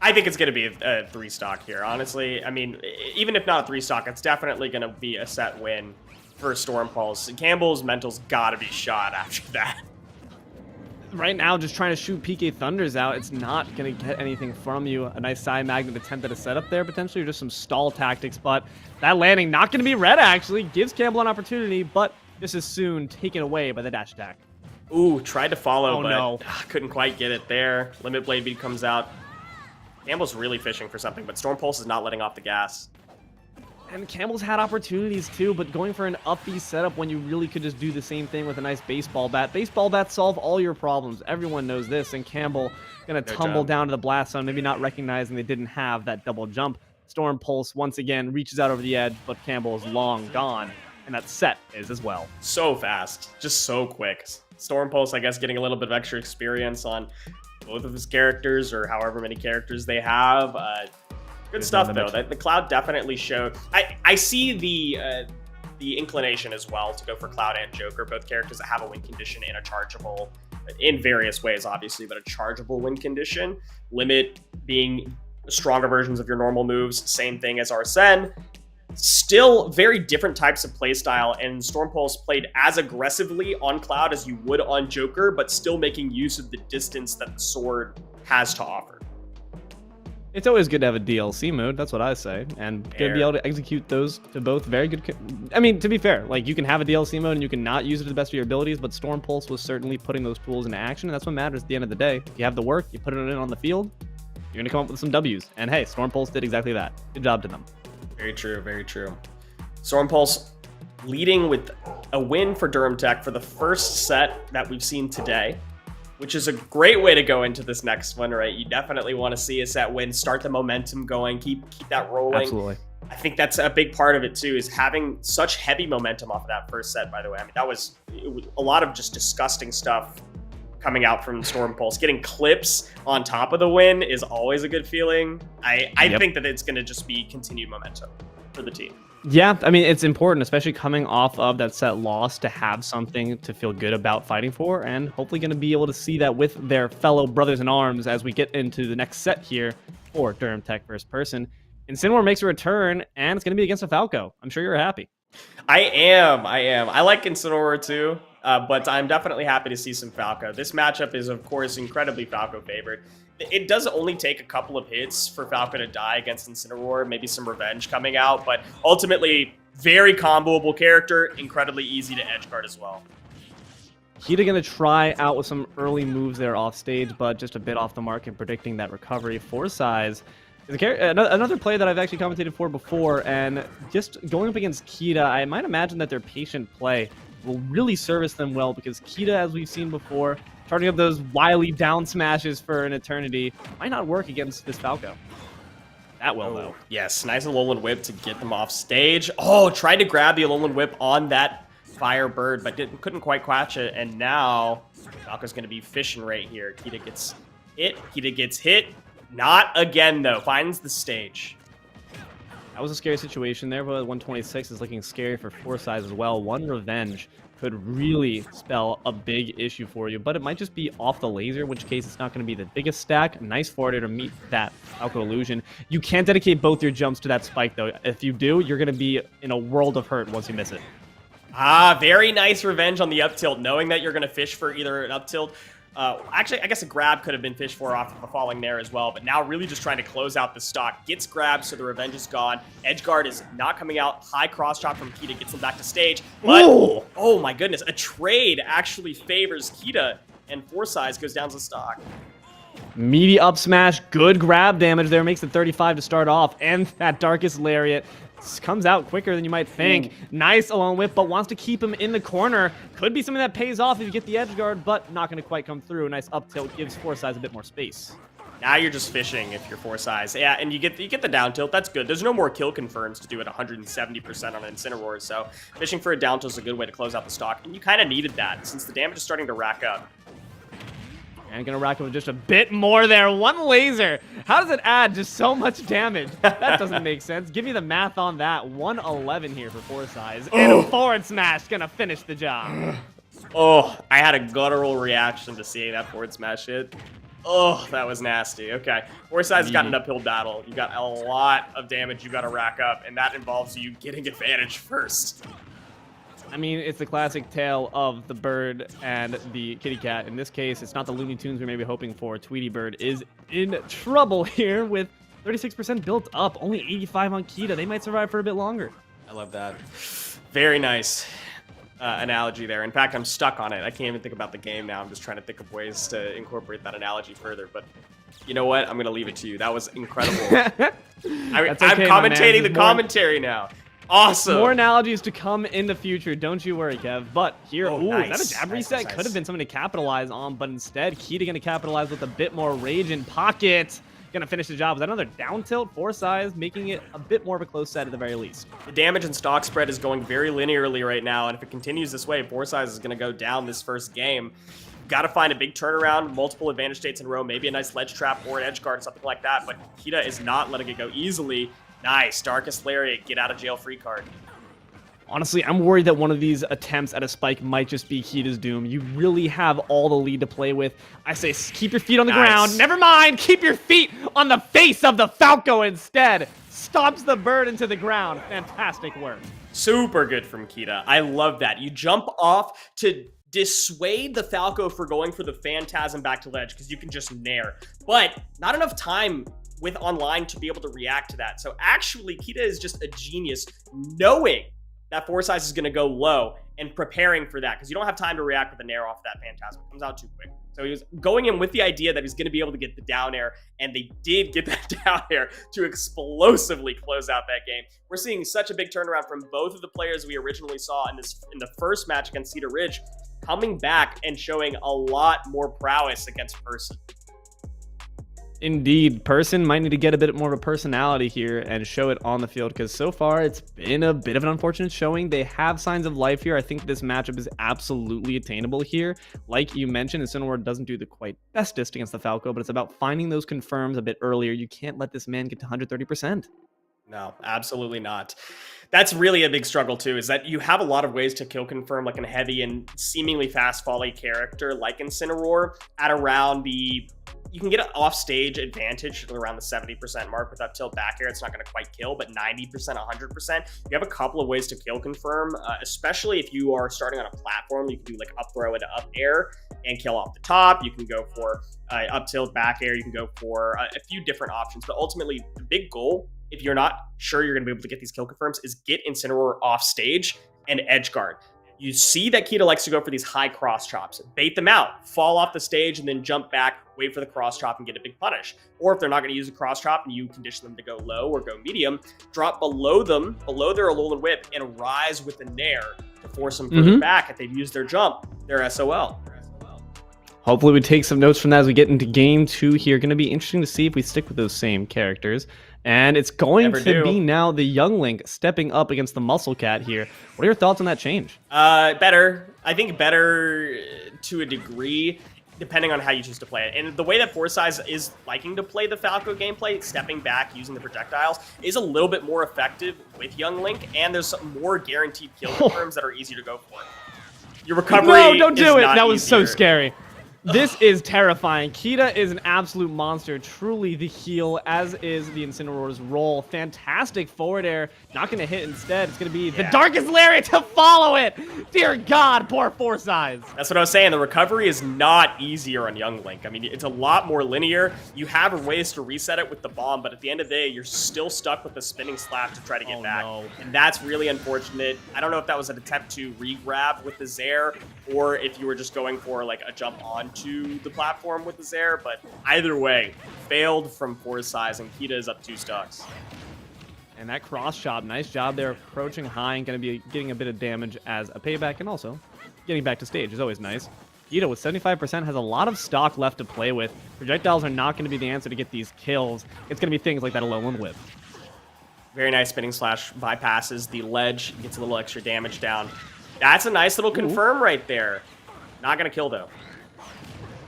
I think it's going to be a 3 stock here, honestly. I mean, even if not a 3 stock, it's definitely going to be a set win for Storm Pulse. Campbell's mental's got to be shot after that. Right now, just trying to shoot PK Thunders out, it's not going to get anything from you. A nice side magnet attempt at a setup there, potentially, or just some stall tactics, but that landing not going to be red, actually. Gives Campbell an opportunity, but just as soon taken away by the dash attack. Ooh, tried to follow, but couldn't quite get it there. Limit Blade Beat comes out. Campbell's really fishing for something, but Storm Pulse is not letting off the gas. And Campbell's had opportunities too, but going for an up B setup when you really could just do the same thing with a nice baseball bat. Baseball bats solve all your problems. Everyone knows this, and Campbell gonna tumble down to the blast zone, maybe not recognizing they didn't have that double jump. Storm Pulse once again reaches out over the edge, but Campbell is long gone, and that set is as well. So fast, just so quick. Storm Pulse, I guess, getting a little bit of extra experience on both of his characters, or however many characters they have. Good stuff, though. The Cloud definitely showed. I see the inclination as well to go for Cloud and Joker, both characters that have a win condition and a chargeable, in various ways, obviously, but a chargeable win condition. Limit being stronger versions of your normal moves, same thing as Arsene. Still very different types of playstyle, and Storm Pulse played as aggressively on Cloud as you would on Joker, but still making use of the distance that the sword has to offer. It's always good to have a DLC mode, that's what I say, and good to be able to execute those to both very good. I mean, to be fair, like, you can have a DLC mode and you can not use it to the best of your abilities, but Storm Pulse was certainly putting those tools into action, and that's what matters at the end of the day. If you have the work, you put it in on the field, you're going to come up with some W's. And hey, Storm Pulse did exactly that. Good job to them. Very true, very true. Storm Pulse leading with a win for Durham Tech for the first set that we've seen today, which is a great way to go into this next one, right? You definitely want to see a set win, start the momentum going, keep that rolling. Absolutely. I think that's a big part of it too, is having such heavy momentum off of that first set, by the way. I mean, it was a lot of just disgusting stuff coming out from Storm Pulse. Getting clips on top of the win is always a good feeling. I think that it's going to just be continued momentum for the team. Yeah, I mean, it's important, especially coming off of that set loss, to have something to feel good about fighting for, and hopefully going to be able to see that with their fellow brothers in arms as we get into the next set here for Durham Tech first person. Incineroar makes a return, and it's going to be against a Falco. I'm sure you're happy. I am. I like Incineroar too, but I'm definitely happy to see some Falco. This matchup is, of course, incredibly Falco favored. It does only take a couple of hits for Falco to die against Incineroar, maybe some revenge coming out, but ultimately, very comboable character, incredibly easy to edgeguard as well. Kita going to try out with some early moves there off stage, but just a bit off the mark in predicting that recovery. Forsize is another player that I've actually commentated for before, and just going up against Kita, I might imagine that their patient play will really service them well, because Kita, as we've seen before, charging up those wily down smashes for an eternity, might not work against this Falco. That will, though. Yes, nice Alolan Whip to get them off stage. Oh, tried to grab the Alolan Whip on that Firebird, but couldn't quite catch it, and now Falco's going to be fishing right here. Kita gets hit. Kita gets hit. Not again, though. Finds the stage. That was a scary situation there, but 126 is looking scary for Forsize as well. One revenge could really spell a big issue for you, but it might just be off the laser, in which case it's not going to be the biggest stack. Nice forward to meet that Falco illusion. You can't dedicate both your jumps to that spike, though. If you do, you're going to be in a world of hurt once you miss it. Ah, very nice revenge on the up tilt, knowing that you're going to fish for either an up tilt. Actually, I guess a grab could have been fished for off of a falling there as well, but now really just trying to close out the stock. Gets grabbed, so the revenge is gone. Edgeguard is not coming out. High cross chop from Kita gets him back to stage. But, oh my goodness, a trade actually favors Kita, and Forsize goes down to stock. Meaty up smash, good grab damage there, makes it 35 to start off, and that Darkest Lariat comes out quicker than you might think. Nice alone whip, but wants to keep him in the corner. Could be something that pays off if you get the edge guard, but not going to quite come through. Nice up tilt gives Forsyth a bit more space. Now you're just fishing if you're Forsyth. Yeah, and you get the down tilt. That's good. There's no more kill confirms to do at 170% on Incineroar, so fishing for a down tilt is a good way to close out the stock. And you kind of needed that since the damage is starting to rack up. And gonna rack up with just a bit more there. One laser. How does it add just so much damage? That doesn't make sense. Give me the math on that. 111 here for Forsyth. And a forward smash gonna finish the job. Oh, I had a guttural reaction to seeing that forward smash hit. Oh, that was nasty. Okay. Forsyth's got an uphill battle. You got a lot of damage you got to rack up, and that involves you getting advantage first. I mean, it's the classic tale of the bird and the kitty cat. In this case, it's not the Looney Tunes we may be hoping for. Tweety Bird is in trouble here with 36% built up. Only 85 on Kita. They might survive for a bit longer. I love that. Very nice. Analogy there. In fact, I'm stuck on it. I can't even think about the game now. I'm just trying to think of ways to incorporate that analogy further. But you know what? I'm going to leave it to you. That was incredible. I'm commentating the commentary now. Awesome. More analogies to come in the future. Don't you worry, Kev. But here, nice. That a jab reset could have been something to capitalize on. But instead, Kita going to capitalize with a bit more rage in pocket. Gonna finish the job with another down tilt, Forsyth, making it a bit more of a close set at the very least. The damage and stock spread is going very linearly right now, and if it continues this way, Forsyth is gonna go down this first game. Got to find a big turnaround, multiple advantage states in a row, maybe a nice ledge trap or an edge guard, something like that, but Kita is not letting it go easily. Nice, Darkest Lariat, get out of jail free card. Honestly, I'm worried that one of these attempts at a spike might just be Kita's doom. You really have all the lead to play with. I say keep your feet on the ground. Never mind, keep your feet on the face of the Falco instead. Stomps the bird into the ground. Fantastic work. Super good from Kita. I love that. You jump off to dissuade the Falco for going for the Phantasm back to ledge because you can just nair. But not enough time with online to be able to react to that. So actually, Kita is just a genius knowing that Forsyth is going to go low and preparing for that because you don't have time to react with a nair off that Phantasm. It comes out too quick. So he was going in with the idea that he's going to be able to get the down air, and they did get that down air to explosively close out that game. We're seeing such a big turnaround from both of the players we originally saw in the first match against Cedar Ridge, coming back and showing a lot more prowess against Person. Indeed, Person might need to get a bit more of a personality here and show it on the field because so far it's been a bit of an unfortunate showing. They have signs of life here. I think this matchup is absolutely attainable here. Like you mentioned, Incineroar doesn't do the quite bestest against the Falco, but it's about finding those confirms a bit earlier. You can't let this man get to 130%. No, absolutely not. That's really a big struggle too, is that you have a lot of ways to kill confirm like a heavy and seemingly fast volley character like Incineroar at around the... You can get an off-stage advantage around the 70% mark with up tilt back air. It's not going to quite kill, but 90%, 100%. You have a couple of ways to kill confirm, especially if you are starting on a platform. You can do like up throw into up air and kill off the top. You can go for up tilt back air. You can go for a few different options. But ultimately, the big goal, if you're not sure you're going to be able to get these kill confirms, is get Incineroar off stage and edge guard. You see that Kita likes to go for these high cross chops. Bait them out, fall off the stage, and then jump back, wait for the cross chop, and get a big punish. Or if they're not going to use a cross chop and you condition them to go low or go medium, drop below them, below their Alolan Whip, and rise with the Nair to force them further back. If they've used their jump, their SOL. Hopefully we take some notes from that as we get into game 2 here. Going to be interesting to see if we stick with those same characters. And it's going to be now the Young Link stepping up against the Muscle Cat here. What are your thoughts on that change? Better. I think better to a degree, depending on how you choose to play it. And the way that Forsyth is liking to play the Falco gameplay, stepping back, using the projectiles, is a little bit more effective with Young Link, and there's some more guaranteed kill confirms that are easier to go for. Your recovery No, don't do it. That was easier. so scary. This is terrifying. Kita is an absolute monster, truly the heel, as is the Incineroar's role. Fantastic forward air, not going to hit instead. It's going to be the Darkest Lariat to follow it. Dear God, poor Forsyth. That's what I was saying. The recovery is not easier on Young Link. I mean, it's a lot more linear. You have ways to reset it with the bomb, but at the end of the day, you're still stuck with the spinning slap to try to get back. No. And that's really unfortunate. I don't know if that was an attempt to re-grab with the Zair, or if you were just going for like a jump on to the platform with the Zair, but either way, failed from Forsyth, and Kita is up 2 stocks. And that cross chop, nice job there, approaching high and going to be getting a bit of damage as a payback, and also getting back to stage is always nice. Ida with 75% has a lot of stock left to play with. Projectiles are not going to be the answer to get these kills. It's going to be things like that Alolan Whip. Very nice spinning slash, bypasses the ledge, gets a little extra damage down. That's a nice little confirm right there. Not going to kill, though.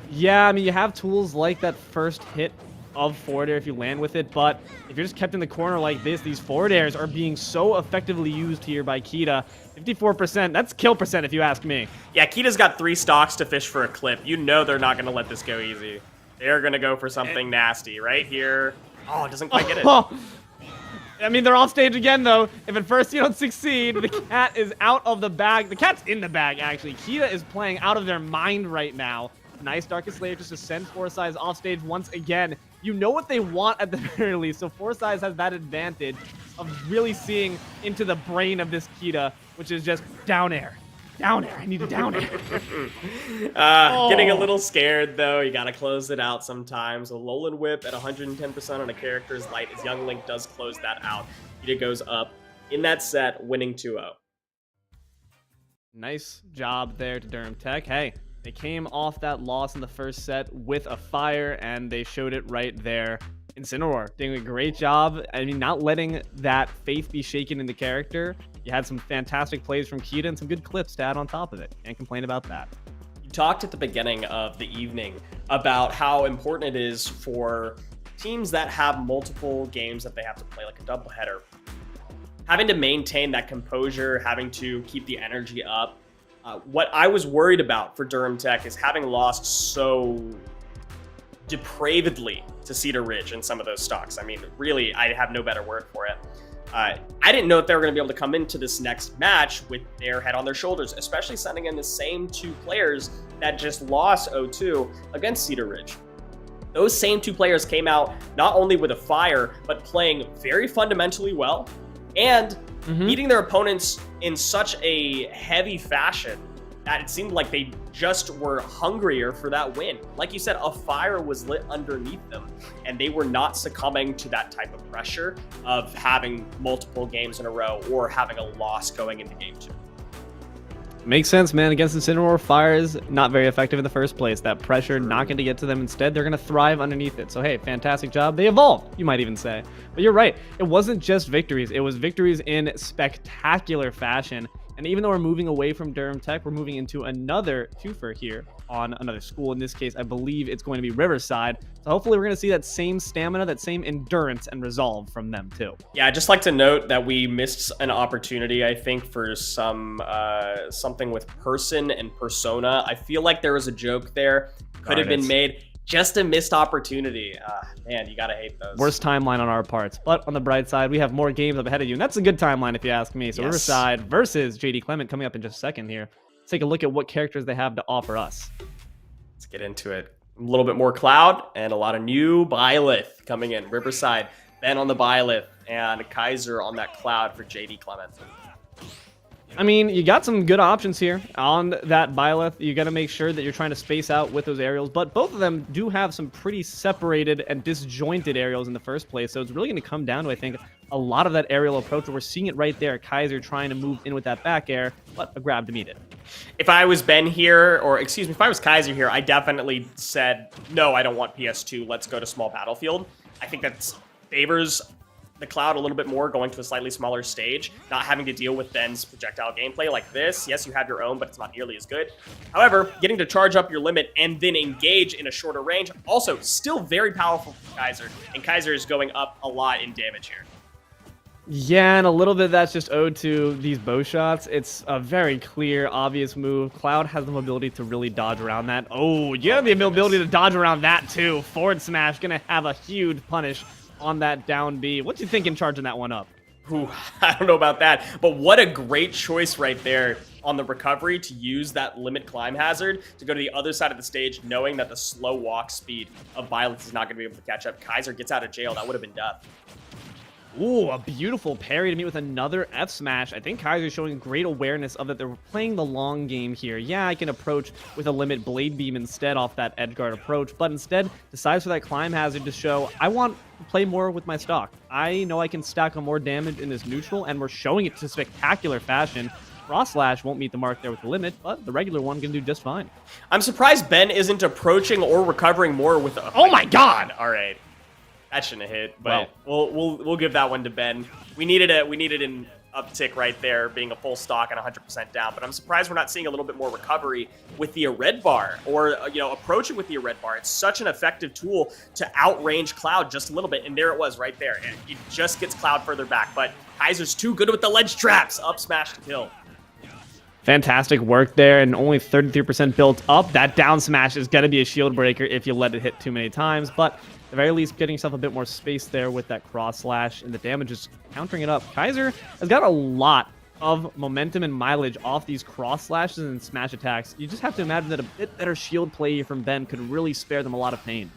Yeah, I mean, you have tools like that first hit of forward air if you land with it, but if you're just kept in the corner like this, these forward airs are being so effectively used here by Kita. 54%, that's kill percent if you ask me. Yeah, Kita's got 3 stocks to fish for a clip. You know they're not going to let this go easy. They're going to go for something nasty right here. Oh, it doesn't quite get it. I mean, they're off stage again, though. If at first you don't succeed, the cat is out of the bag. The cat's in the bag, actually. Kita is playing out of their mind right now. Nice Darkest Slayer just to send Forsyth off stage once again. You know what they want at the very least, so Forsyth has that advantage of really seeing into the brain of this Kita, which is just down air. Down air. I need a down air. Getting a little scared, though. You got to close it out sometimes. A Alolan Whip at 110% on a character's light as Young Link does close that out. Kita goes up in that set, winning 2-0. Nice job there to Durham Tech. Hey, they came off that loss in the first set with a fire, and they showed it right there. Incineroar doing a great job. I mean, not letting that faith be shaken in the character. You had some fantastic plays from Kita and some good clips to add on top of it. Can't complain about that. You talked at the beginning of the evening about how important it is for teams that have multiple games that they have to play, like a doubleheader, having to maintain that composure, having to keep the energy up. What I was worried about for Durham Tech is having lost so depravedly to Cedar Ridge in some of those stocks. I mean, really, I have no better word for it. I didn't know if they were going to be able to come into this next match with their head on their shoulders, especially sending in the same 2 players that just lost 0-2 against Cedar Ridge. Those same 2 players came out not only with a fire, but playing very fundamentally well and beating their opponents in such a heavy fashion that it seemed like they just were hungrier for that win. Like you said, a fire was lit underneath them, and they were not succumbing to that type of pressure of having multiple games in a row or having a loss going into game 2. Makes sense, man. Against Incineroar, fire is not very effective in the first place. That pressure not going to get to them. Instead, they're going to thrive underneath it. So, hey, fantastic job. They evolved, you might even say. But you're right. It wasn't just victories. It was victories in spectacular fashion. And even though we're moving away from Durham Tech, we're moving into another twofer here on another school. In this case, I believe it's going to be Riverside. So hopefully we're going to see that same stamina, that same endurance and resolve from them too. Yeah, I'd just like to note that we missed an opportunity, I think, for some something with person and persona. I feel like there was a joke there. Could have been made. Just a missed opportunity. Man, you gotta hate those. Worst timeline on our parts. But on the bright side, we have more games up ahead of you. And that's a good timeline if you ask me. So yes. Riverside versus JD Clement coming up in just a second here. Let's take a look at what characters they have to offer us. Let's get into it. A little bit more Cloud and a lot of new Byleth coming in. Riverside, Ben on the Byleth, and Kaiser on that Cloud for JD Clement. I mean, you got some good options here on that Byleth. You got to make sure that you're trying to space out with those aerials, but both of them do have some pretty separated and disjointed aerials in the first place, so it's really going to come down to, I think, a lot of that aerial approach. We're seeing it right there. Kaiser trying to move in with that back air, but a grab to meet it. If I was Ben here, or excuse me, if I was Kaiser here, I definitely said, no, I don't want PS2. Let's go to small battlefield. I think that favors the Cloud a little bit more, going to a slightly smaller stage, not having to deal with Ben's projectile gameplay like this. Yes, you have your own, but it's not nearly as good. However, getting to charge up your limit and then engage in a shorter range, also still very powerful for Kaiser, and Kaiser is going up a lot in damage here. Yeah, and a little bit that's just owed to these bow shots. It's a very clear, obvious move. Cloud has the mobility to really dodge around that. Oh, you have the ability to dodge around that too. Forward smash, gonna have a huge punish on that down B. What you think in charging that one up? Ooh, I don't know about that, but what a great choice right there on the recovery to use that limit climb hazard to go to the other side of the stage, knowing that the slow walk speed of Violet is not going to be able to catch up. Kaiser gets out of jail. That would have been death. Ooh, a beautiful parry to meet with another F smash. I think Kaiser's showing great awareness of that they're playing the long game here. Yeah, I can approach with a limit blade beam instead off that edge guard approach, but instead decides for that climb hazard to show I want play more with my stock. I know I can stack on more damage in this neutral, and we're showing it to spectacular fashion. Cross slash won't meet the mark there with the limit, but the regular one can do just fine. I'm surprised Ben isn't approaching or recovering more with a... Oh my god! All right. That shouldn't have hit, but we'll give that one to Ben. We needed an uptick right there, being a full stock and 100% down, but I'm surprised we're not seeing a little bit more recovery with the red bar, or approaching with the red bar. It's such an effective tool to outrange Cloud just a little bit, and there it was right there. And it just gets Cloud further back, but Kaiser's too good with the ledge traps. Up smash to kill. Fantastic work there, and only 33% built up. That down smash is going to be a shield breaker if you let it hit too many times, but at the very least, getting yourself a bit more space there with that cross slash, and the damage is countering it up. Kaiser has got a lot of momentum and mileage off these cross slashes and smash attacks. You just have to imagine that a bit better shield play from Ben could really spare them a lot of pain.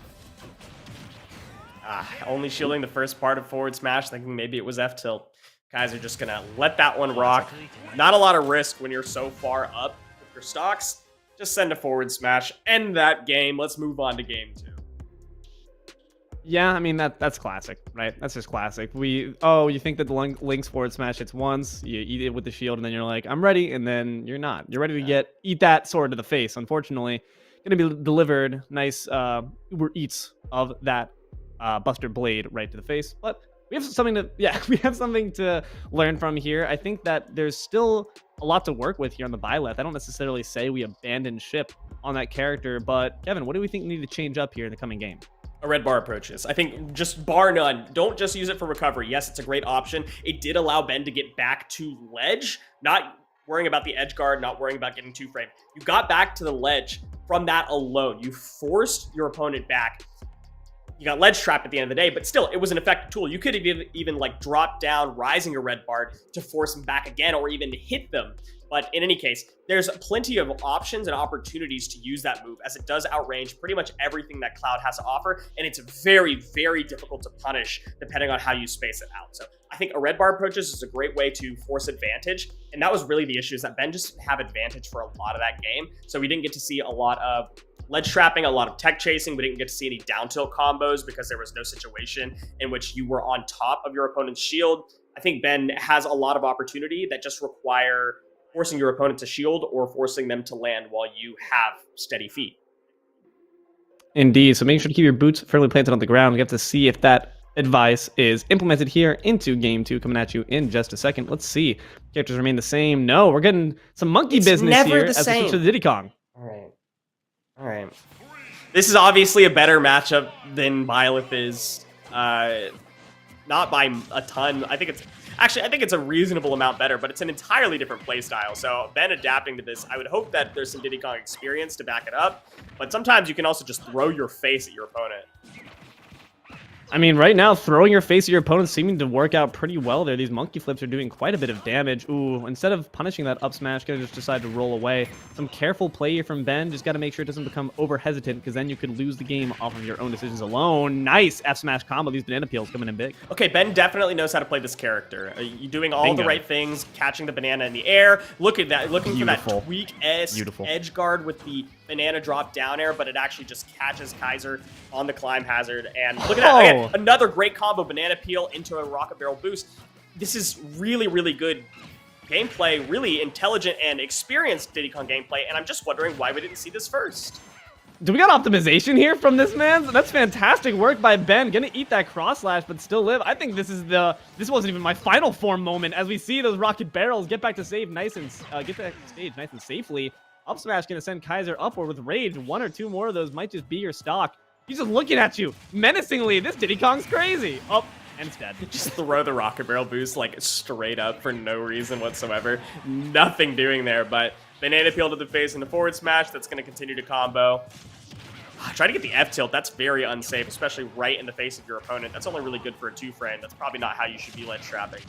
Only shielding the first part of forward smash, thinking maybe it was F-tilt. Kaiser just going to let that one rock. Not a lot of risk when you're so far up with your stocks. Just send a forward smash. End that game. Let's move on to game 2. Yeah, I mean, that's classic, right? That's just classic. You think that the Link's forward smash hits once, you eat it with the shield, and then you're like, I'm ready, and then you're not. You're ready to eat that sword to the face. Unfortunately, going to be delivered nice Uber Eats of that Buster Blade right to the face, but we have something to learn from here. I think that there's still a lot to work with here on the Byleth. I don't necessarily say we abandon ship on that character, but Kevin, what do we think we need to change up here in the coming game? A red bar approaches. I think just bar none. Don't just use it for recovery. Yes, it's a great option. It did allow Ben to get back to ledge, not worrying about the edge guard, not worrying about getting 2-frame. You got back to the ledge from that alone. You forced your opponent back. You got ledge trapped at the end of the day, but still, it was an effective tool. You could have even like dropped down, rising a red bar to force them back again, or even hit them. But in any case, there's plenty of options and opportunities to use that move, as it does outrange pretty much everything that Cloud has to offer, and it's very, very difficult to punish depending on how you space it out. So I think a red bar approaches is a great way to force advantage, and that was really the issue, is that Ben just didn't have advantage for a lot of that game, so we didn't get to see a lot of ledge trapping, a lot of tech chasing. We didn't get to see any down tilt combos because there was no situation in which you were on top of your opponent's shield. I think Ben has a lot of opportunity that just require forcing your opponent to shield or forcing them to land while you have steady feet. Indeed. So make sure to keep your boots firmly planted on the ground. We have to see if that advice is implemented here into game 2, coming at you in just a second. Let's see. Characters remain the same. No, we're getting some monkey business here as we switch to the Diddy Kong. All right. This is obviously a better matchup than Byleth is. Not by a ton. I think it's a reasonable amount better, but it's an entirely different playstyle. So Ben adapting to this, I would hope that there's some Diddy Kong experience to back it up. But sometimes you can also just throw your face at your opponent. I mean, right now, throwing your face at your opponent seeming to work out pretty well there. These monkey flips are doing quite a bit of damage. Ooh, instead of punishing that up smash, gonna just decide to roll away. Some careful play here from Ben. Just got to make sure it doesn't become over hesitant, because then you could lose the game off of your own decisions alone. Nice F smash combo. These banana peels coming in big. Okay, Ben definitely knows how to play this character. You're doing all the right things, catching the banana in the air. Look at that, looking for that tweak-esque edge guard with the banana drop down air, but it actually just catches Kaiser on the climb hazard. And look at that, again, another great combo, banana peel into a rocket barrel boost. This is really, really good gameplay, really intelligent and experienced Diddy Kong gameplay, and I'm just wondering why we didn't see this first. Do we got optimization here from this man? That's fantastic work by Ben. Gonna eat that cross slash, but still live. I think this wasn't even my final form moment, as we see those rocket barrels get back to save nice and get back to stage nice and safely. Up smash gonna send Kaiser upward with rage. 1 or 2 more of those might just be your stock. He's just looking at you menacingly. This Diddy Kong's crazy. Oh, and it's dead. Just throw the rocket barrel boost like straight up for no reason whatsoever. Nothing doing there, but banana peel to the face in the forward smash. That's going to continue to combo. Try to get the F tilt. That's very unsafe, especially right in the face of your opponent. That's only really good for a 2-frame. That's probably not how you should be ledge trapping.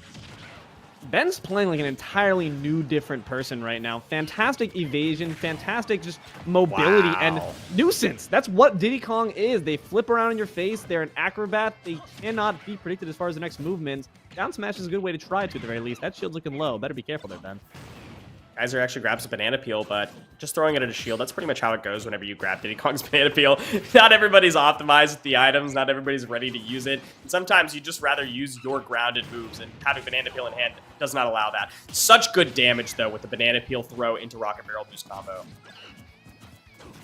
Ben's playing like an entirely new, different person right now. Fantastic evasion, fantastic just mobility and nuisance. That's what Diddy Kong is. They flip around in your face. They're an acrobat. They cannot be predicted as far as the next movement. Down smash is a good way to try to, at the very least. That shield's looking low. Better be careful there, Ben. Kaiser actually grabs a banana peel, but just throwing it at a shield, that's pretty much how it goes whenever you grab Diddy Kong's banana peel. Not everybody's optimized with the items, not everybody's ready to use it. And sometimes you just rather use your grounded moves, and having banana peel in hand does not allow that. Such good damage, though, with the banana peel throw into rocket barrel boost combo.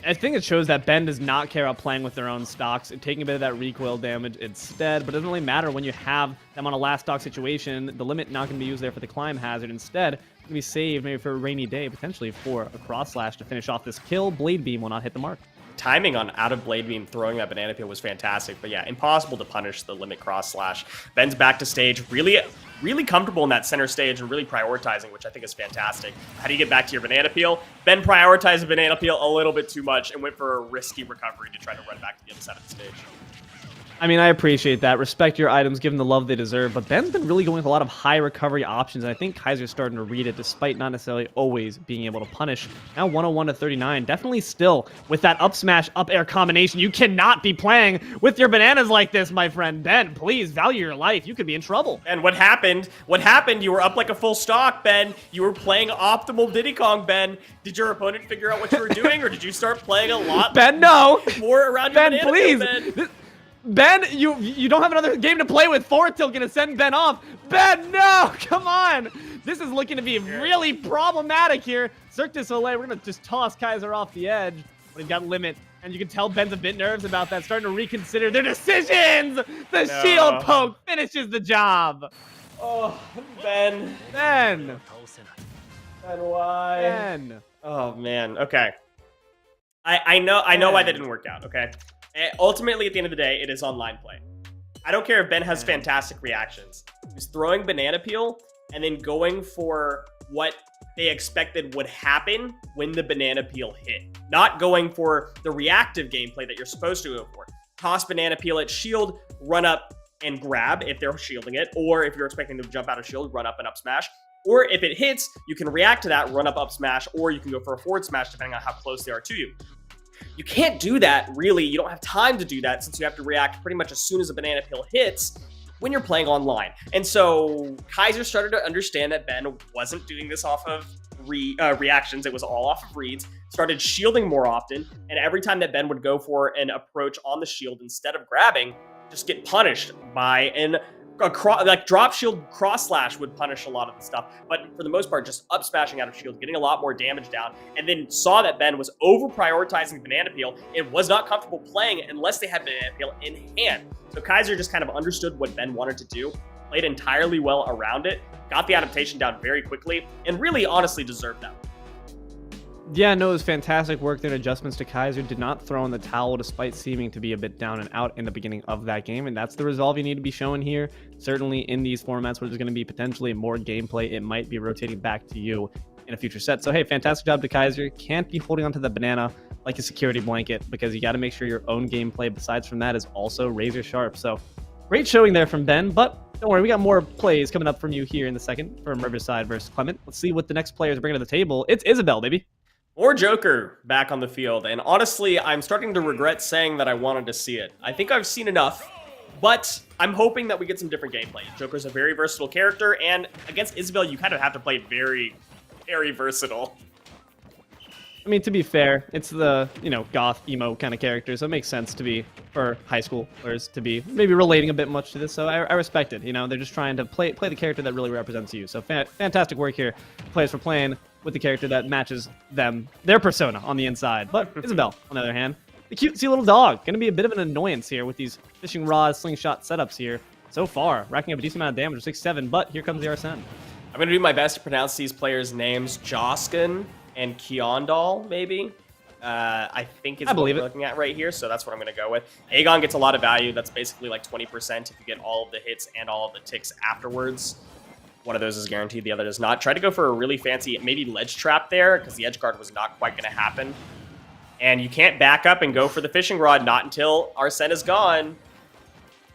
I think it shows that Ben does not care about playing with their own stocks and taking a bit of that recoil damage instead, but it doesn't really matter when you have them on a last stock situation. The limit not going to be used there for the climb hazard. Instead, it's going to be saved maybe for a rainy day, potentially for a cross slash to finish off this kill. Blade Beam will not hit the mark. Timing on out of Blade Beam throwing that banana peel was fantastic, but yeah, impossible to punish the limit cross slash. Ben's back to stage, really comfortable in that center stage and really prioritizing, which I think is fantastic. How do you get back to your banana peel? Ben prioritized the banana peel a little bit too much and went for a risky recovery to try to run back to the other side of the stage. I mean, I appreciate that. Respect your items, give them the love they deserve. But Ben's been really going with a lot of high recovery options, and I think Kaiser's starting to read it, despite not necessarily always being able to punish. Now 101 to 39. Definitely still with that up smash, up air combination. You cannot be playing with your bananas like this, my friend. Ben, please value your life. You could be in trouble. And what happened? What happened? You were up like a full stock, Ben. You were playing optimal Diddy Kong, Ben. Did your opponent figure out what you were doing, or did you start playing a lot Ben, no. more around your Ben, banana please. peel, Ben? Ben, you don't have another game to play with. Forward tilt gonna send Ben off. Ben, no, come on. This is looking to be really problematic here. Cirque du Soleil, we're gonna just toss Kaiser off the edge. But he's got limit, and you can tell Ben's a bit nervous about that, starting to reconsider their decisions. The shield poke finishes the job. Oh, Ben. Ben, why? Ben. Oh man. Okay. I know why that didn't work out. Okay. Ultimately, at the end of the day, it is online play. I don't care if Ben has fantastic reactions. He's throwing banana peel and then going for what they expected would happen when the banana peel hit. Not going for the reactive gameplay that you're supposed to go for. Toss banana peel at shield, run up and grab if they're shielding it, or if you're expecting them to jump out of shield, run up and up smash. Or if it hits, you can react to that, run up smash, or you can go for a forward smash depending on how close they are to you. You can't do that, really. You don't have time to do that since you have to react pretty much as soon as a banana peel hits when you're playing online. And so Kaiser started to understand that Ben wasn't doing this off of reactions. It was all off of reads. Started shielding more often. And every time that Ben would go for an approach on the shield instead of grabbing, just get punished by like drop shield cross slash would punish a lot of the stuff, but for the most part, just up smashing out of shield, getting a lot more damage down, and then saw that Ben was over prioritizing banana peel and was not comfortable playing unless they had banana peel in hand. So Kaiser just kind of understood what Ben wanted to do, played entirely well around it, got the adaptation down very quickly, and really honestly deserved that. Yeah, no, it was fantastic work there. Adjustments to Kaiser, did not throw in the towel despite seeming to be a bit down and out in the beginning of that game, and that's the resolve you need to be showing here. Certainly in these formats where there's going to be potentially more gameplay, it might be rotating back to you in a future set. So hey, fantastic job to Kaiser. Can't be holding onto the banana like a security blanket, because you got to make sure your own gameplay besides from that is also razor sharp. So great showing there from Ben, but don't worry, we got more plays coming up from you here in the second from Riverside versus Clement. Let's see what the next players bring to the table. It's Isabel, baby. Or Joker back on the field, and honestly, I'm starting to regret saying that I wanted to see it. I think I've seen enough, but I'm hoping that we get some different gameplay. Joker's a very versatile character, and against Isabel, you kind of have to play very, very versatile. I mean, to be fair, it's the, goth, emo kind of character, so it makes sense to be, for high schoolers, to be maybe relating a bit much to this, so I respect it. They're just trying to play the character that really represents you. So fantastic work here. Players for playing with the character that matches their persona on the inside. But Isabel, on the other hand, the cutesy little dog, gonna be a bit of an annoyance here with these fishing rod slingshot setups here. So far, racking up a decent amount of damage, 6-7, but here comes the Arsene. I'm gonna do my best to pronounce these players' names. Joskin and Kiondal, maybe. I think is what we're looking at right here, so that's what I'm gonna go with. Aegon gets a lot of value. That's basically like 20% if you get all of the hits and all of the ticks afterwards. One of those is guaranteed, the other is not. Try to go for a really fancy, maybe ledge trap there, because the edge guard was not quite going to happen. And you can't back up and go for the fishing rod, not until Arsene is gone.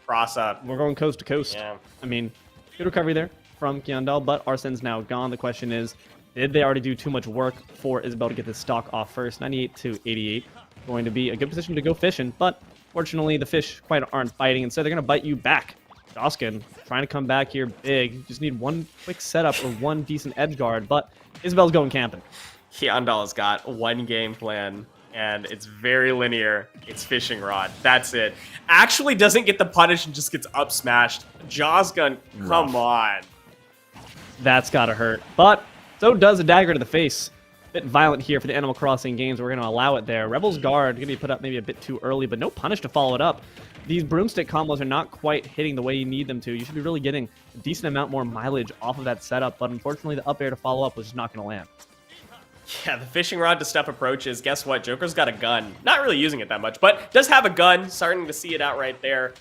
Cross up. We're going coast to coast. Yeah. I mean, good recovery there from Kiondal, but Arsene's now gone. The question is, did they already do too much work for Isabel to get this stock off first? 98 to 88. Going to be a good position to go fishing, but fortunately the fish quite aren't biting. Instead, they're going to bite you back. Joskin trying to come back here big. Just need one quick setup or one decent edge guard, but Isabel's going camping. Hyundai's got one game plan, and it's very linear. It's fishing rod. That's it. Actually doesn't get the punish and just gets up smashed. Joskin, come on. That's gotta hurt. But so does a dagger to the face. Bit violent here for the Animal Crossing games. We're going to allow it there. Rebel's guard going to be put up maybe a bit too early, but no punish to follow it up. These broomstick combos are not quite hitting the way you need them to. You should be really getting a decent amount more mileage off of that setup, but unfortunately the up air to follow up was just not going to land. Yeah, the fishing rod to step approaches. Guess what? Joker's got a gun. Not really using it that much, but does have a gun. Starting to see it out right there.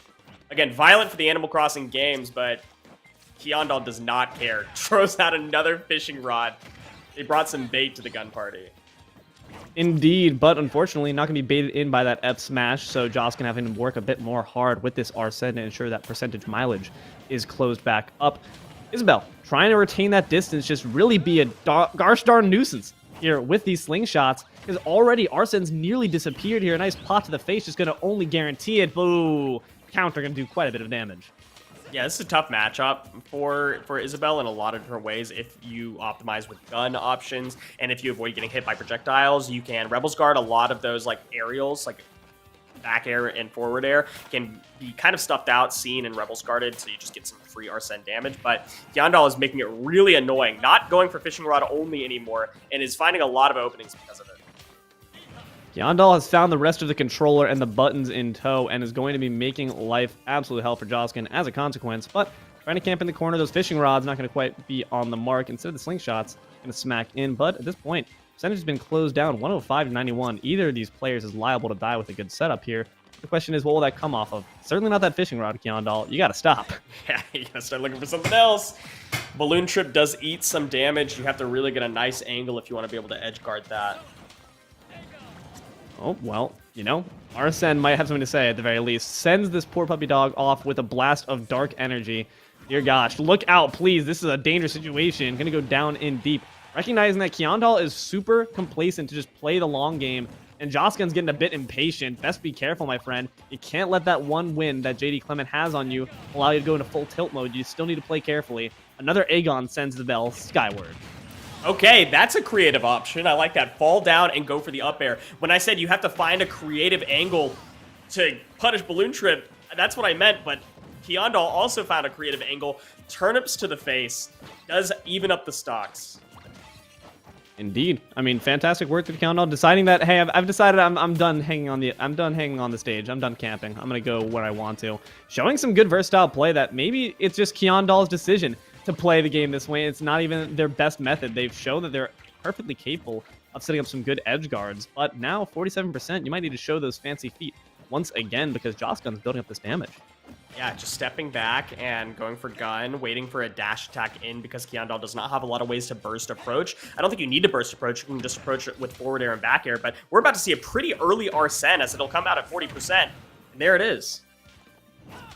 Again, violent for the Animal Crossing games, but Hyundai does not care. Throws out another fishing rod. They brought some bait to the gun party. Indeed, but unfortunately not going to be baited in by that F smash, so Joskin having to work a bit more hard with this Arsene to ensure that percentage mileage is closed back up. Isabel trying to retain that distance, just really be a gosh darn nuisance here with these slingshots, because already Arsene's nearly disappeared here. A nice pot to the face just going to only guarantee it. Boo! Counter going to do quite a bit of damage. Yeah, this is a tough matchup for Isabel in a lot of different ways. If you optimize with gun options, and if you avoid getting hit by projectiles, you can Rebel's Guard. A lot of those like aerials, like back air and forward air, can be kind of stuffed out, seen, and Rebel's Guarded, so you just get some free Arsene damage. But Hyundai is making it really annoying, not going for fishing rod only anymore, and is finding a lot of openings because of it. Yandal has found the rest of the controller and the buttons in tow and is going to be making life absolute hell for Joskin as a consequence, but trying to camp in the corner, those fishing rods not going to quite be on the mark. Instead of the slingshots, going to smack in, but at this point, percentage has been closed down 105 to 91. Either of these players is liable to die with a good setup here. The question is, what will that come off of? Certainly not that fishing rod, Kyondal. You got to stop. Yeah, you got to start looking for something else. Balloon Trip does eat some damage. You have to really get a nice angle if you want to be able to edge guard that. Oh, well, you know, Arsene might have something to say at the very least. Sends this poor puppy dog off with a blast of dark energy. Dear gosh, look out, please. This is a dangerous situation. Gonna go down in deep. Recognizing that Kyondal is super complacent to just play the long game, and Joskin's getting a bit impatient. Best be careful, my friend. You can't let that one win that JD Clement has on you allow you to go into full tilt mode. You still need to play carefully. Another Aegon sends the bell skyward. Okay, that's a creative option. I like that. Fall down and go for the up air. When I said you have to find a creative angle to punish Balloon Trip, that's what I meant, but Kyondal also found a creative angle. Turnips to the face. Does even up the stocks. Indeed. I mean, fantastic work to Kyondal, deciding that, hey, I've decided I'm done hanging on the stage. I'm done camping. I'm gonna go where I want to. Showing some good versatile play that maybe it's just Kyondal's decision to play the game this way. It's not even their best method. They've shown that they're perfectly capable of setting up some good edge guards, but now 47%, you might need to show those fancy feet once again because Joskin's building up this damage. Yeah, just stepping back and going for gun, waiting for a dash attack in because Kyondal does not have a lot of ways to burst approach. I don't think you need to burst approach. You can just approach it with forward air and back air, but we're about to see a pretty early Arsene as it'll come out at 40%. And there it is.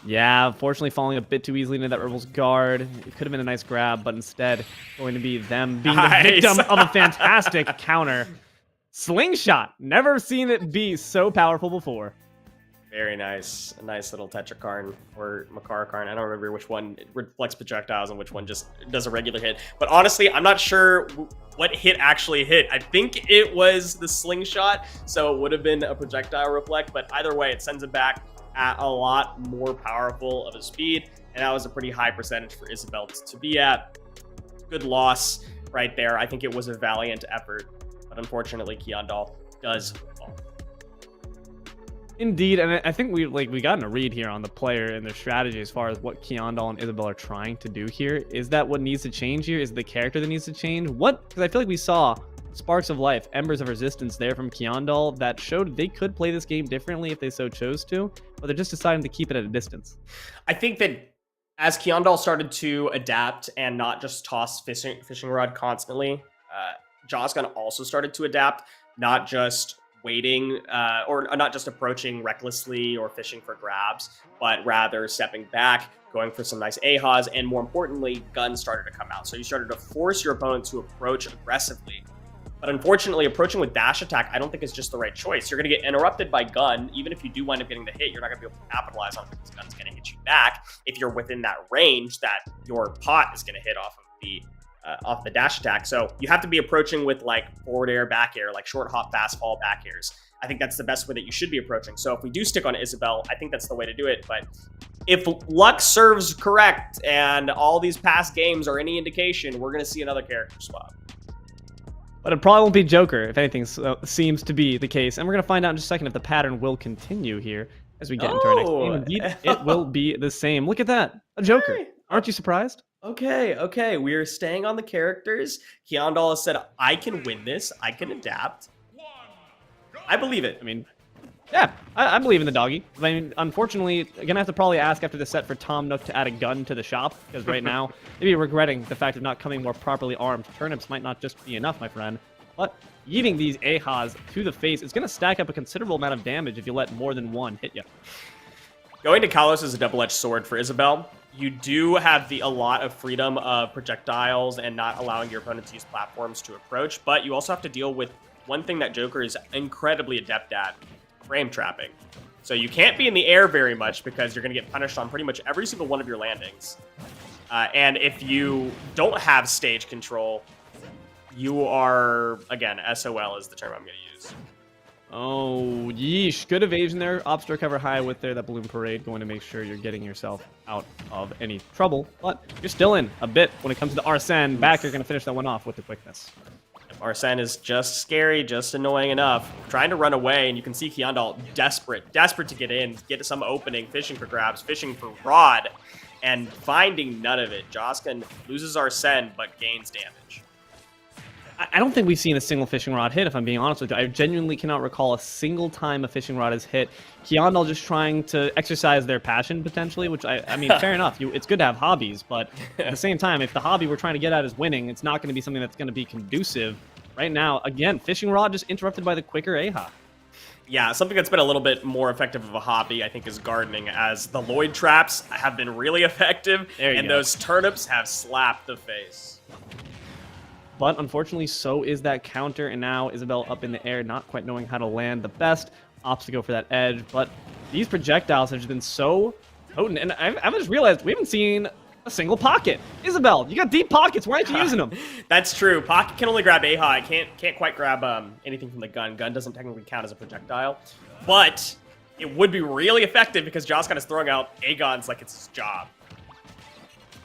Yeah, unfortunately falling a bit too easily into that Rebel's guard. It could have been a nice grab, but instead going to be them being the victim of a fantastic counter. Slingshot. Never seen it be so powerful before. Very nice. A nice little Tetrakarn or Makarakarn. I don't remember which one reflects projectiles and which one just does a regular hit. But honestly, I'm not sure what hit actually hit. I think it was the slingshot, so it would have been a projectile reflect. But either way, it sends it back at a lot more powerful of a speed. And that was a pretty high percentage for Isabel to be at. Good loss right there. I think it was a valiant effort. But unfortunately, Kyondal does fall. Indeed, and I think we gotten a read here on the player and their strategy as far as what Kyondal and Isabel are trying to do here. Is that what needs to change here? Is it the character that needs to change? What? Because I feel like we saw sparks of life, embers of resistance there from Kyondal that showed they could play this game differently if they so chose to, but they're just deciding to keep it at a distance. I think that as Kyondal started to adapt and not just toss fishing rod constantly, Joskin also started to adapt, not just waiting or not just approaching recklessly or fishing for grabs, but rather stepping back, going for some nice ahas, and more importantly, guns started to come out. So you started to force your opponent to approach aggressively. But unfortunately, approaching with dash attack, I don't think is just the right choice. You're going to get interrupted by gun. Even if you do wind up getting the hit, you're not going to be able to capitalize on it because gun's going to hit you back if you're within that range that your pot is going to hit off of the dash attack. So you have to be approaching with like forward air, back air, like short hop, fast fall, back airs. I think that's the best way that you should be approaching. So if we do stick on Isabel, I think that's the way to do it. But if luck serves correct and all these past games are any indication, we're going to see another character swap. But it probably won't be Joker, if anything seems to be the case. And we're going to find out in just a second if the pattern will continue here as we get into our next game. Indeed, it will be the same. Look at that. A Joker. Okay. Aren't you surprised? Okay. We're staying on the characters. Hyundai has said, I can win this. I can adapt. I believe it. I mean, yeah, I believe in the doggy. I mean, unfortunately, I'm going to have to probably ask after the set for Tom Nook to add a gun to the shop, because right now, maybe regretting the fact of not coming more properly armed. Turnips might not just be enough, my friend. But eating these Ahas to the face is going to stack up a considerable amount of damage if you let more than one hit you. Going to Kalos is a double-edged sword for Isabel. You do have a lot of freedom of projectiles and not allowing your opponent to use platforms to approach, but you also have to deal with one thing that Joker is incredibly adept at, frame trapping. So you can't be in the air very much because you're going to get punished on pretty much every single one of your landings. And if you don't have stage control, you are, again, SOL is the term I'm going to use. Oh, yeesh. Good evasion there. Ops to recover high with there. That balloon parade going to make sure you're getting yourself out of any trouble. But you're still in a bit when it comes to the Arsene. Back, you're going to finish that one off with the quickness. Arsene is just scary, just annoying enough. Trying to run away, and you can see Hyundai desperate to get in, get to some opening, fishing for grabs, fishing for rod, and finding none of it. Joskin loses Arsene, but gains damage. I don't think we've seen a single fishing rod hit, if I'm being honest with you. I genuinely cannot recall a single time a fishing rod is hit. Hyundai just trying to exercise their passion, potentially, which, I mean, fair enough. It's good to have hobbies, but at the same time, if the hobby we're trying to get at is winning, it's not going to be something that's going to be conducive. Right now, again, fishing rod just interrupted by the quicker AHA. Yeah, something that's been a little bit more effective of a hobby, I think, is gardening, as the Lloyd traps have been really effective, and those turnips have slapped the face. But unfortunately, so is that counter, and now Isabel up in the air, not quite knowing how to land the best. Opts to go for that edge, but these projectiles have just been so potent, and I've just realized we haven't seen a single pocket. Isabel, you got deep pockets. Why aren't you using them? That's true. Pocket can only grab AHA. It can't quite grab anything from the gun. Gun doesn't technically count as a projectile, but it would be really effective because Joskin is throwing out Agons like it's his job.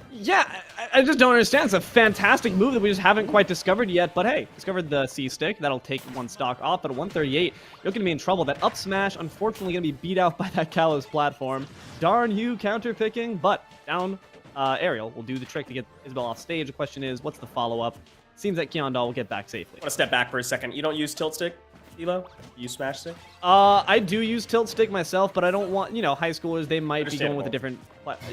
Yeah, I just don't understand. It's a fantastic move that we just haven't quite discovered yet. But hey, discovered the C-stick. That'll take one stock off. But at 138, you're going to be in trouble. That up smash, unfortunately, going to be beat out by that Kalos platform. Darn you, counter picking. But down aerial will do the trick to get Isabel off stage. The question is, what's the follow-up? Seems like Hyundai will get back safely. I want to step back for a second. You don't use tilt stick, Elo? You use smash stick? I do use tilt stick myself, but I don't want, high schoolers, they might be going with a different,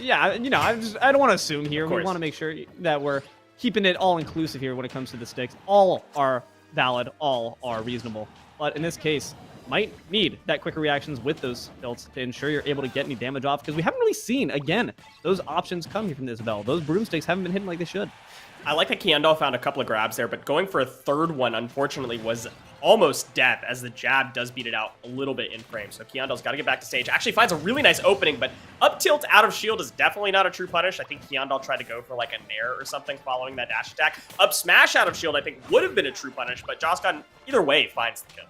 yeah, I don't want to assume here. We want to make sure that we're keeping it all inclusive here when it comes to the sticks. All are valid, all are reasonable. But in this case, might need that quicker reactions with those tilts to ensure you're able to get any damage off, because we haven't really seen, again, those options come here from Isabel. Those broomsticks haven't been hitting like they should. I like that Kiendo found a couple of grabs there, but going for a third one, unfortunately, was almost death, as the jab does beat it out a little bit in frame. So Kiendo's got to get back to stage. Actually finds a really nice opening, but up tilt out of shield is definitely not a true punish. I think Kiendo tried to go for like a nair or something following that dash attack. Up smash out of shield, I think, would have been a true punish, but Joskin, either way, finds the kill.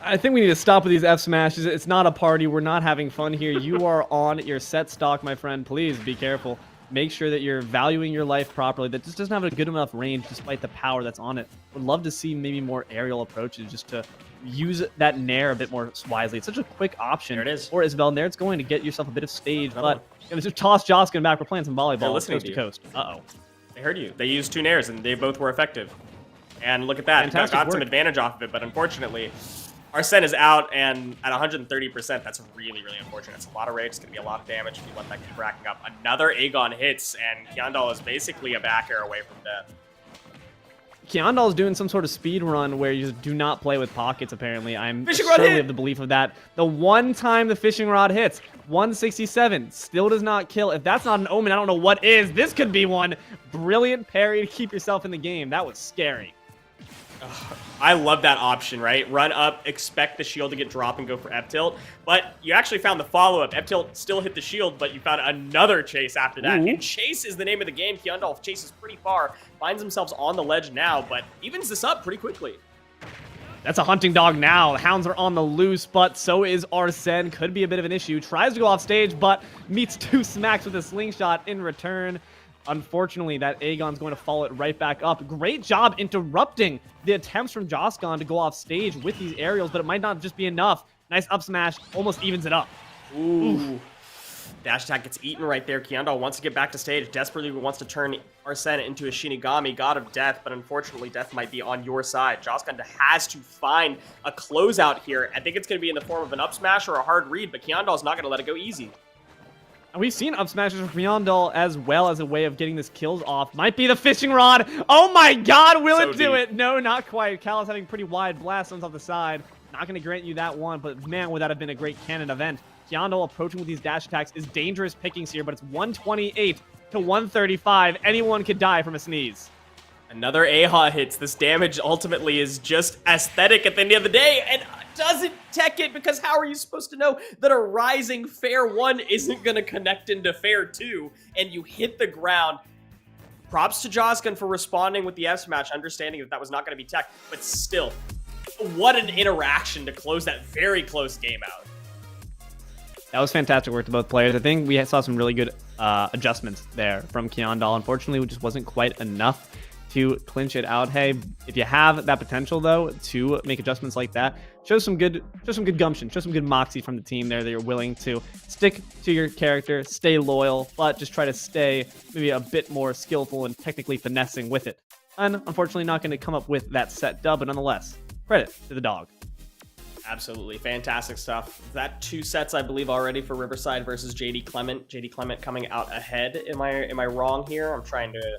I think we need to stop with these F smashes. It's not a party. We're not having fun here. You are on your set stock, my friend. Please be careful. Make sure that you're valuing your life properly. That just doesn't have a good enough range despite the power that's on it. Would love to see maybe more aerial approaches just to use that nair a bit more wisely. It's such a quick option. There it is. For Isabel. There it's going to get yourself a bit of stage, but just toss Joskin back. We're playing some volleyball coast to coast. Uh-oh. They heard you. They used two nairs, and they both were effective. And look at that. Got some advantage off of it, but unfortunately, Arsene is out, and at 130%, that's really, really unfortunate. It's a lot of rage. It's going to be a lot of damage if you let that keep racking up. Another Aegon hits, and Kyandal is basically a back air away from death. Kyandal is doing some sort of speed run where you just do not play with pockets, apparently. I'm certainly of the belief of that. The one time the fishing rod hits, 167, still does not kill. If that's not an omen, I don't know what is. This could be one. Brilliant parry to keep yourself in the game. That was scary. I love that option, right? Run up, expect the shield to get dropped and go for F tilt. But you actually found the follow-up. F tilt still hit the shield, but you found another chase after that. Ooh. And chase is the name of the game. Kyondolf chases pretty far, finds themselves on the ledge now, but evens this up pretty quickly. That's a hunting dog now. The hounds are on the loose, but so is Arsene. Could be a bit of an issue. Tries to go off stage, but meets 2 smacks with a slingshot in return. Unfortunately, that Aegon's going to follow it right back up. Great job interrupting the attempts from Joscon to go off stage with these aerials, but it might not just be enough. Nice up smash, almost evens it up. Ooh. Dash attack gets eaten right there. Kyondolf wants to get back to stage, desperately wants to turn Arsene into a Shinigami, God of Death, but unfortunately, death might be on your side. Joscon has to find a closeout here. I think it's going to be in the form of an up smash or a hard read, but Kyondolf's not going to let it go easy. And we've seen up smashes from Kyondolf as well as a way of getting this kills off. Might be the fishing rod. Oh my god, will it do it? No, not quite. Cal is having pretty wide blast off the side. Not going to grant you that one, but man, would that have been a great cannon event. Kyondolf approaching with these dash attacks is dangerous pickings here, but it's 128 to 135. Anyone could die from a sneeze. Another AHA hits. This damage ultimately is just aesthetic at the end of the day, and doesn't tech it, because how are you supposed to know that a rising Fair 1 isn't going to connect into Fair 2, and you hit the ground? Props to Joscon for responding with the F smash, understanding that that was not going to be tech, but still, what an interaction to close that very close game out. That was fantastic work to both players. I think we saw some really good adjustments there from Kyondolf. Unfortunately, it just wasn't quite enough to clinch it out. Hey, if you have that potential though to make adjustments like that, show some good gumption, show some good moxie from the team there that you're willing to stick to your character, stay loyal, but just try to stay maybe a bit more skillful and technically finessing with it. And unfortunately not going to come up with that set dub, but nonetheless, credit to the dog. Absolutely. Fantastic stuff. That 2 sets, I believe, already for Riverside versus JD Clement. JD Clement coming out ahead. Am I wrong here? I'm trying to...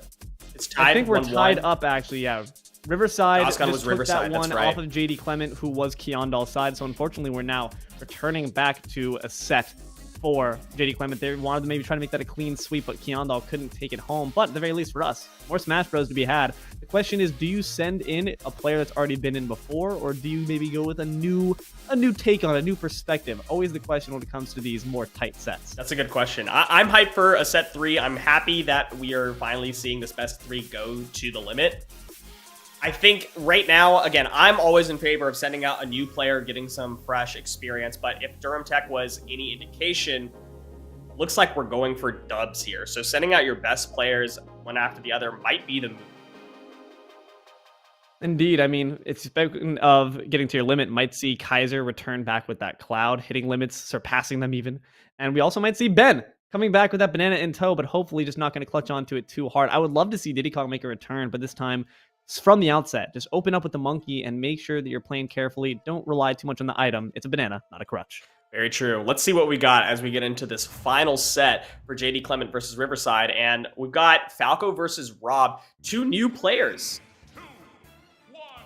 It's tied. I think we're 1-1. tied up, actually, yeah. Riverside Joscon just was took Riverside, that one that's right. off of JD Clement, who was Kyondolf's side. So unfortunately, we're now returning back to a set for JD Clement. They wanted to maybe try to make that a clean sweep, but Kyondolf couldn't take it home. But at the very least for us, more Smash Bros to be had. The question is, do you send in a player that's already been in before, or do you maybe go with a new take on it, a new perspective? Always the question when it comes to these more tight sets. That's a good question. I'm hyped for a set 3. I'm happy that we are finally seeing this best 3 go to the limit. I think right now, again, I'm always in favor of sending out a new player, getting some fresh experience, but if Durham Tech was any indication, looks like we're going for dubs here. So sending out your best players one after the other might be the move. Indeed, I mean, it's speaking of getting to your limit, might see Kaiser return back with that cloud, hitting limits, surpassing them even. And we also might see Ben coming back with that banana in tow, but hopefully just not going to clutch onto it too hard. I would love to see Diddy Kong make a return, but this time from the outset, just open up with the monkey and make sure that you're playing carefully. Don't rely too much on the item. It's a banana, not a crutch. Very true. Let's see what we got as we get into this final set for JD Clement versus Riverside. And we've got Falco versus Rob, 2 new players.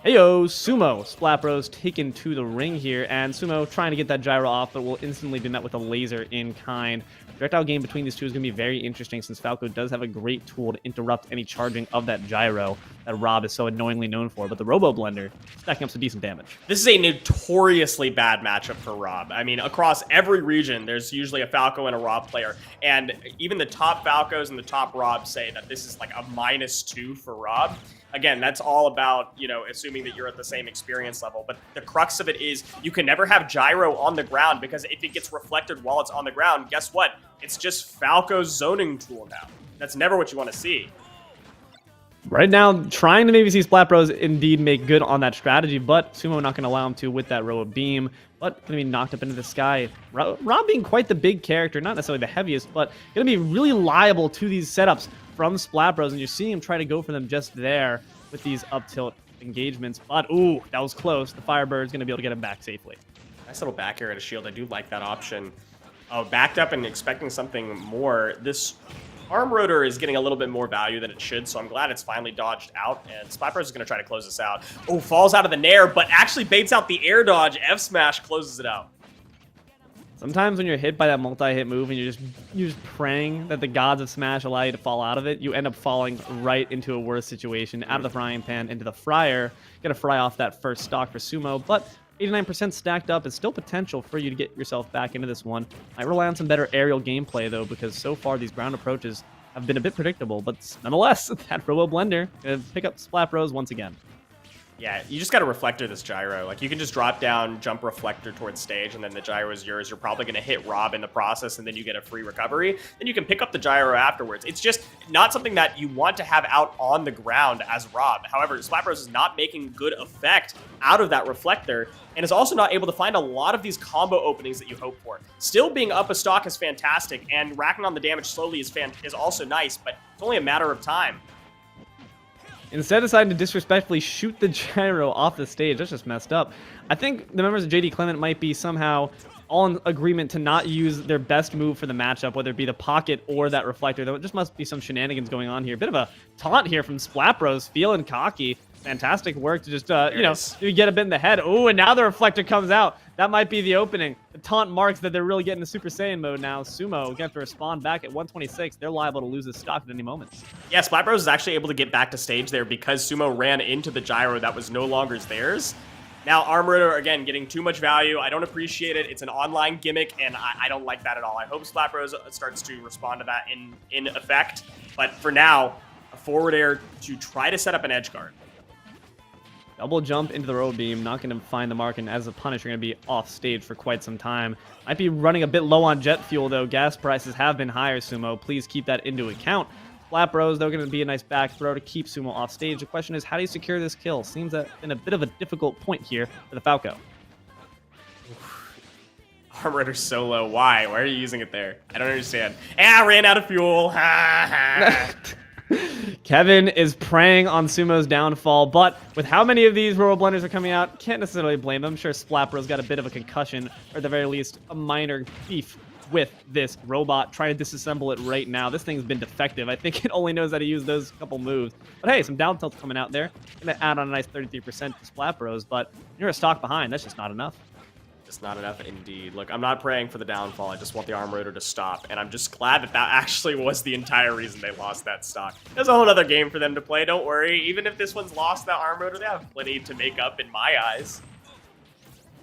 Heyo, Sumo. Splat Bros taken to the ring here, and Sumo trying to get that gyro off, but will instantly be met with a laser in kind. Projectile game between these two is going to be very interesting, since Falco does have a great tool to interrupt any charging of that gyro that Rob is so annoyingly known for, but the Robo Blender stacking up some decent damage. This is a notoriously bad matchup for Rob. I mean, across every region, there's usually a Falco and a Rob player, and even the top Falcos and the top Robs say that this is like a -2 for Rob. Again, that's all about, you know, assuming that you're at the same experience level. But the crux of it is you can never have gyro on the ground, because if it gets reflected while it's on the ground, guess what? It's just Falco's zoning tool now. That's never what you want to see. Right now, trying to maybe see Splat Bros indeed make good on that strategy, but Sumo not going to allow him to with that row of beam, but going to be knocked up into the sky. Rob being quite the big character, not necessarily the heaviest, but going to be really liable to these setups from Splat Bros, and you're seeing him try to go for them just there with these up tilt engagements. But ooh, that was close. The Firebird's going to be able to get him back safely. Nice little back air at a shield. I do like that option. Oh, backed up and expecting something more. This arm rotor is getting a little bit more value than it should, so I'm glad it's finally dodged out, and Splat Bros is going to try to close this out. Oh, falls out of the nair, but actually baits out the air dodge. F smash closes it out. Sometimes when you're hit by that multi-hit move and you're just praying that the gods of Smash allow you to fall out of it, you end up falling right into a worse situation, out of the frying pan into the fryer. Got to fry off that first stock for Sumo, but 89% stacked up is still potential for you to get yourself back into this one. Might rely on some better aerial gameplay though, because so far these ground approaches have been a bit predictable, but nonetheless, that Robo Blender gonna pick up Splat Bros once again. Yeah, you just got to reflector this gyro. Like, you can just drop down, jump reflector towards stage, and then the gyro is yours. You're probably going to hit Rob in the process, and then you get a free recovery. Then you can pick up the gyro afterwards. It's just not something that you want to have out on the ground as Rob. However, Splat Bros is not making good effect out of that reflector, and is also not able to find a lot of these combo openings that you hope for. Still being up a stock is fantastic, and racking on the damage slowly is also nice, but it's only a matter of time. Instead, deciding to disrespectfully shoot the gyro off the stage. That's just messed up. I think the members of JD Clement might be somehow all in agreement to not use their best move for the matchup, whether it be the pocket or that reflector. There just must be some shenanigans going on here. Bit of a taunt here from Splat Bros, feeling cocky. Fantastic work to just, you get a bit in the head. Oh, and now the reflector comes out. That might be the opening. The taunt marks that they're really getting to Super Saiyan mode now. Sumo going to have to respond back at 126. They're liable to lose this stock at any moment. Yeah, Splat Bros is actually able to get back to stage there because Sumo ran into the gyro that was no longer theirs. Now, Arm Rotor, again, getting too much value. I don't appreciate it. It's an online gimmick, and I don't like that at all. I hope Splat Bros starts to respond to that in effect. But for now, a forward air to try to set up an edge guard. Double jump into the road beam, not going to find the mark, and as a punish, you're going to be off stage for quite some time. Might be running a bit low on jet fuel, though. Gas prices have been higher, Sumo. Please keep that into account. Splat Bros, though, going to be a nice back throw to keep Sumo off stage. The question is, how do you secure this kill? Seems in a bit of a difficult point here for the Falco. Arm Rotor's so low. Why? Why are you using it there? I don't understand. I ran out of fuel. Kevin is preying on Sumo's downfall, but with how many of these Robo Blenders are coming out, can't necessarily blame them. I'm sure Splat Bros got a bit of a concussion, or at the very least, a minor beef with this robot. Trying to disassemble it right now. This thing's been defective. I think it only knows how to use those couple moves. But hey, some down tilts coming out there. Gonna add on a nice 33% to Splat Bros, but you're a stock behind. That's just not enough. Just not enough indeed. Look, I'm not praying for the downfall. I just want the Arm Rotor to stop. And I'm just glad that that actually was the entire reason they lost that stock. There's a whole other game for them to play. Don't worry. Even if this one's lost that Arm Rotor, they have plenty to make up in my eyes.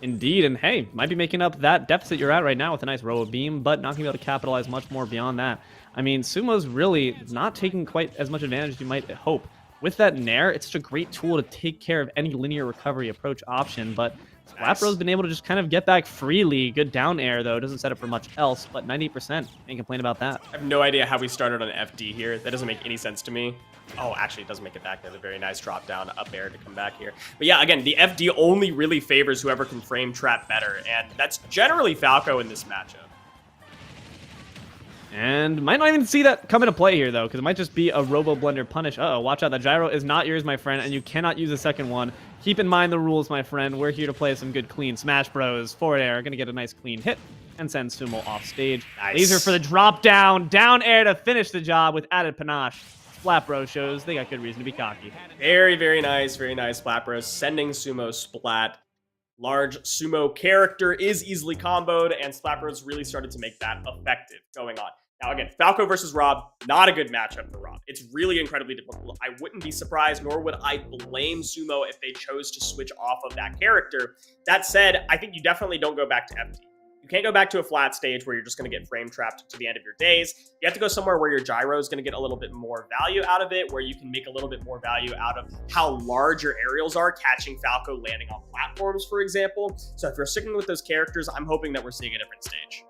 Indeed, and hey, might be making up that deficit you're at right now with a nice Robo Beam, but not going to be able to capitalize much more beyond that. I mean, Sumo's really not taking quite as much advantage as you might hope. With that Nair, it's such a great tool to take care of any linear recovery approach option, but Splat Bro's been able to just kind of get back freely. Good down air, though. Doesn't set up for much else, but 90%. Can't complain about that. I have no idea how we started on FD here. That doesn't make any sense to me. Oh, actually, it doesn't make it back. There's a very nice drop down up air to come back here. But yeah, again, the FD only really favors whoever can frame trap better, and that's generally Falco in this matchup. And might not even see that come into play here, though, because it might just be a Robo Blender punish. Uh-oh, watch out. The gyro is not yours, my friend, and you cannot use a second one. Keep in mind the rules, my friend. We're here to play some good, clean Smash Bros. Forward air, going to get a nice, clean hit and send Sumo off stage. Nice. Laser for the drop down. Down air to finish the job with added panache. Splat Bros shows they got good reason to be cocky. Very, very nice. Very nice, Splat Bros. Sending Sumo splat. Large Sumo character is easily comboed, and Splat Bros really started to make that effective going on. Now, again, Falco versus Rob, not a good matchup for Rob. It's really incredibly difficult. I wouldn't be surprised, nor would I blame Sumo if they chose to switch off of that character. That said, I think you definitely don't go back to FD. You can't go back to a flat stage where you're just going to get frame trapped to the end of your days. You have to go somewhere where your gyro is going to get a little bit more value out of it, where you can make a little bit more value out of how large your aerials are, catching Falco landing on platforms, for example. So if you're sticking with those characters, I'm hoping that we're seeing a different stage.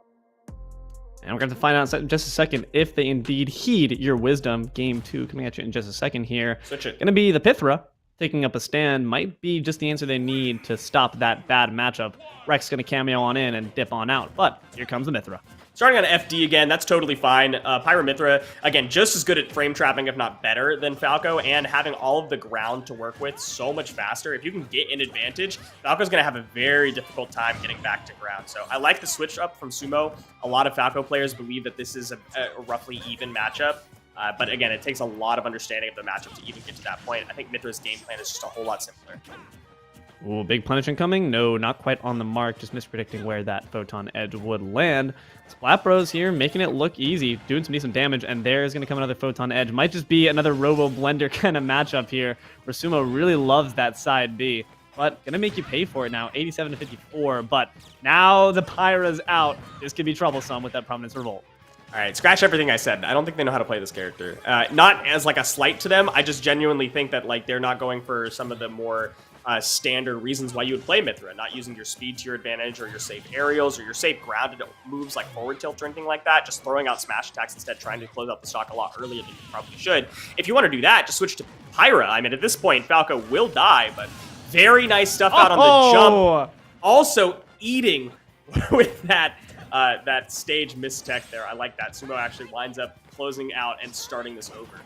And we're going to find out in just a second if they indeed heed your wisdom. Game 2 coming at you in just a second here. Switch it. Going to be the Pythra taking up a stand. Might be just the answer they need to stop that bad matchup. Rex going to cameo on in and dip on out. But here comes the Mythra. Starting on FD again, that's totally fine. Pyramithra, again, just as good at frame trapping, if not better than Falco, and having all of the ground to work with so much faster. If you can get an advantage, Falco's going to have a very difficult time getting back to ground. So I like the switch up from Sumo. A lot of Falco players believe that this is a roughly even matchup. But again, it takes a lot of understanding of the matchup to even get to that point. I think Mythra's game plan is just a whole lot simpler. Ooh, big punish incoming. No, not quite on the mark. Just mispredicting where that Photon Edge would land. Splat Bros here making it look easy, doing some decent damage, and there's going to come another Photon Edge. Might just be another Robo Blender kind of matchup here, where Sumo really loves that side B. But going to make you pay for it now, 87 to 54. But now the Pyra's out. This could be troublesome with that Prominence Revolt. All right, scratch everything I said. I don't think they know how to play this character. Not as like a slight to them. I just genuinely think that like they're not going for some of the more standard reasons why you would play Mithra, not using your speed to your advantage or your safe aerials or your safe grounded moves like forward tilt or anything like that, just throwing out smash attacks instead, trying to close out the stock a lot earlier than you probably should. If you want to do that, just switch to Pyra. I mean, at this point, Falco will die, but very nice stuff out on the jump. Also eating with that that stage mistech there. I like that. Sumo actually winds up closing out and starting this over.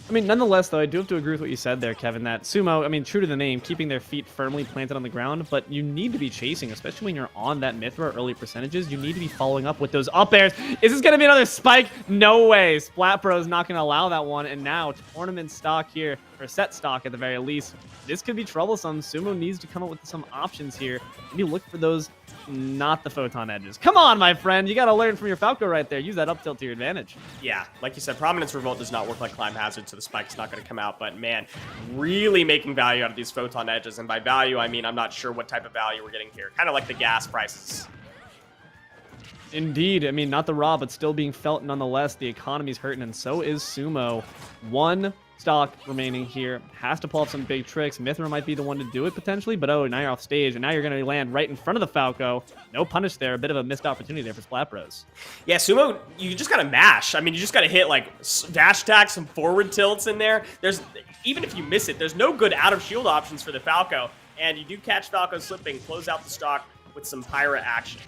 I mean, nonetheless, though, I do have to agree with what you said there, Kevin, that Sumo, I mean, true to the name, keeping their feet firmly planted on the ground, but you need to be chasing, especially when you're on that Mithra early percentages. You need to be following up with those up airs. Is this going to be another spike? No way. Splat Bro is not going to allow that one, and now tournament stock here, or set stock at the very least. This could be troublesome. Sumo needs to come up with some options here. Maybe look for those, not the Photon Edges. Come on, my friend. You got to learn from your Falco right there. Use that up tilt to your advantage. Yeah, like you said, Prominence Revolt does not work like Climb Hazard, so the spike's not going to come out. But, man, really making value out of these Photon Edges. And by value, I mean I'm not sure what type of value we're getting here. Kind of like the gas prices. Indeed. I mean, not the raw, but still being felt nonetheless. The economy's hurting, and so is Sumo. One stock remaining here. Has to pull off some big tricks. Mithra might be the one to do it potentially, but oh, now you're off stage, and now you're going to land right in front of the Falco. No punish there. A bit of a missed opportunity there for Splat Bros. Yeah, Sumo, you just got to mash. I mean, you just got to hit, like, dash attacks, some forward tilts in there. Even if you miss it, there's no good out-of-shield options for the Falco, and you do catch Falco slipping, close out the stock with some Pyra action.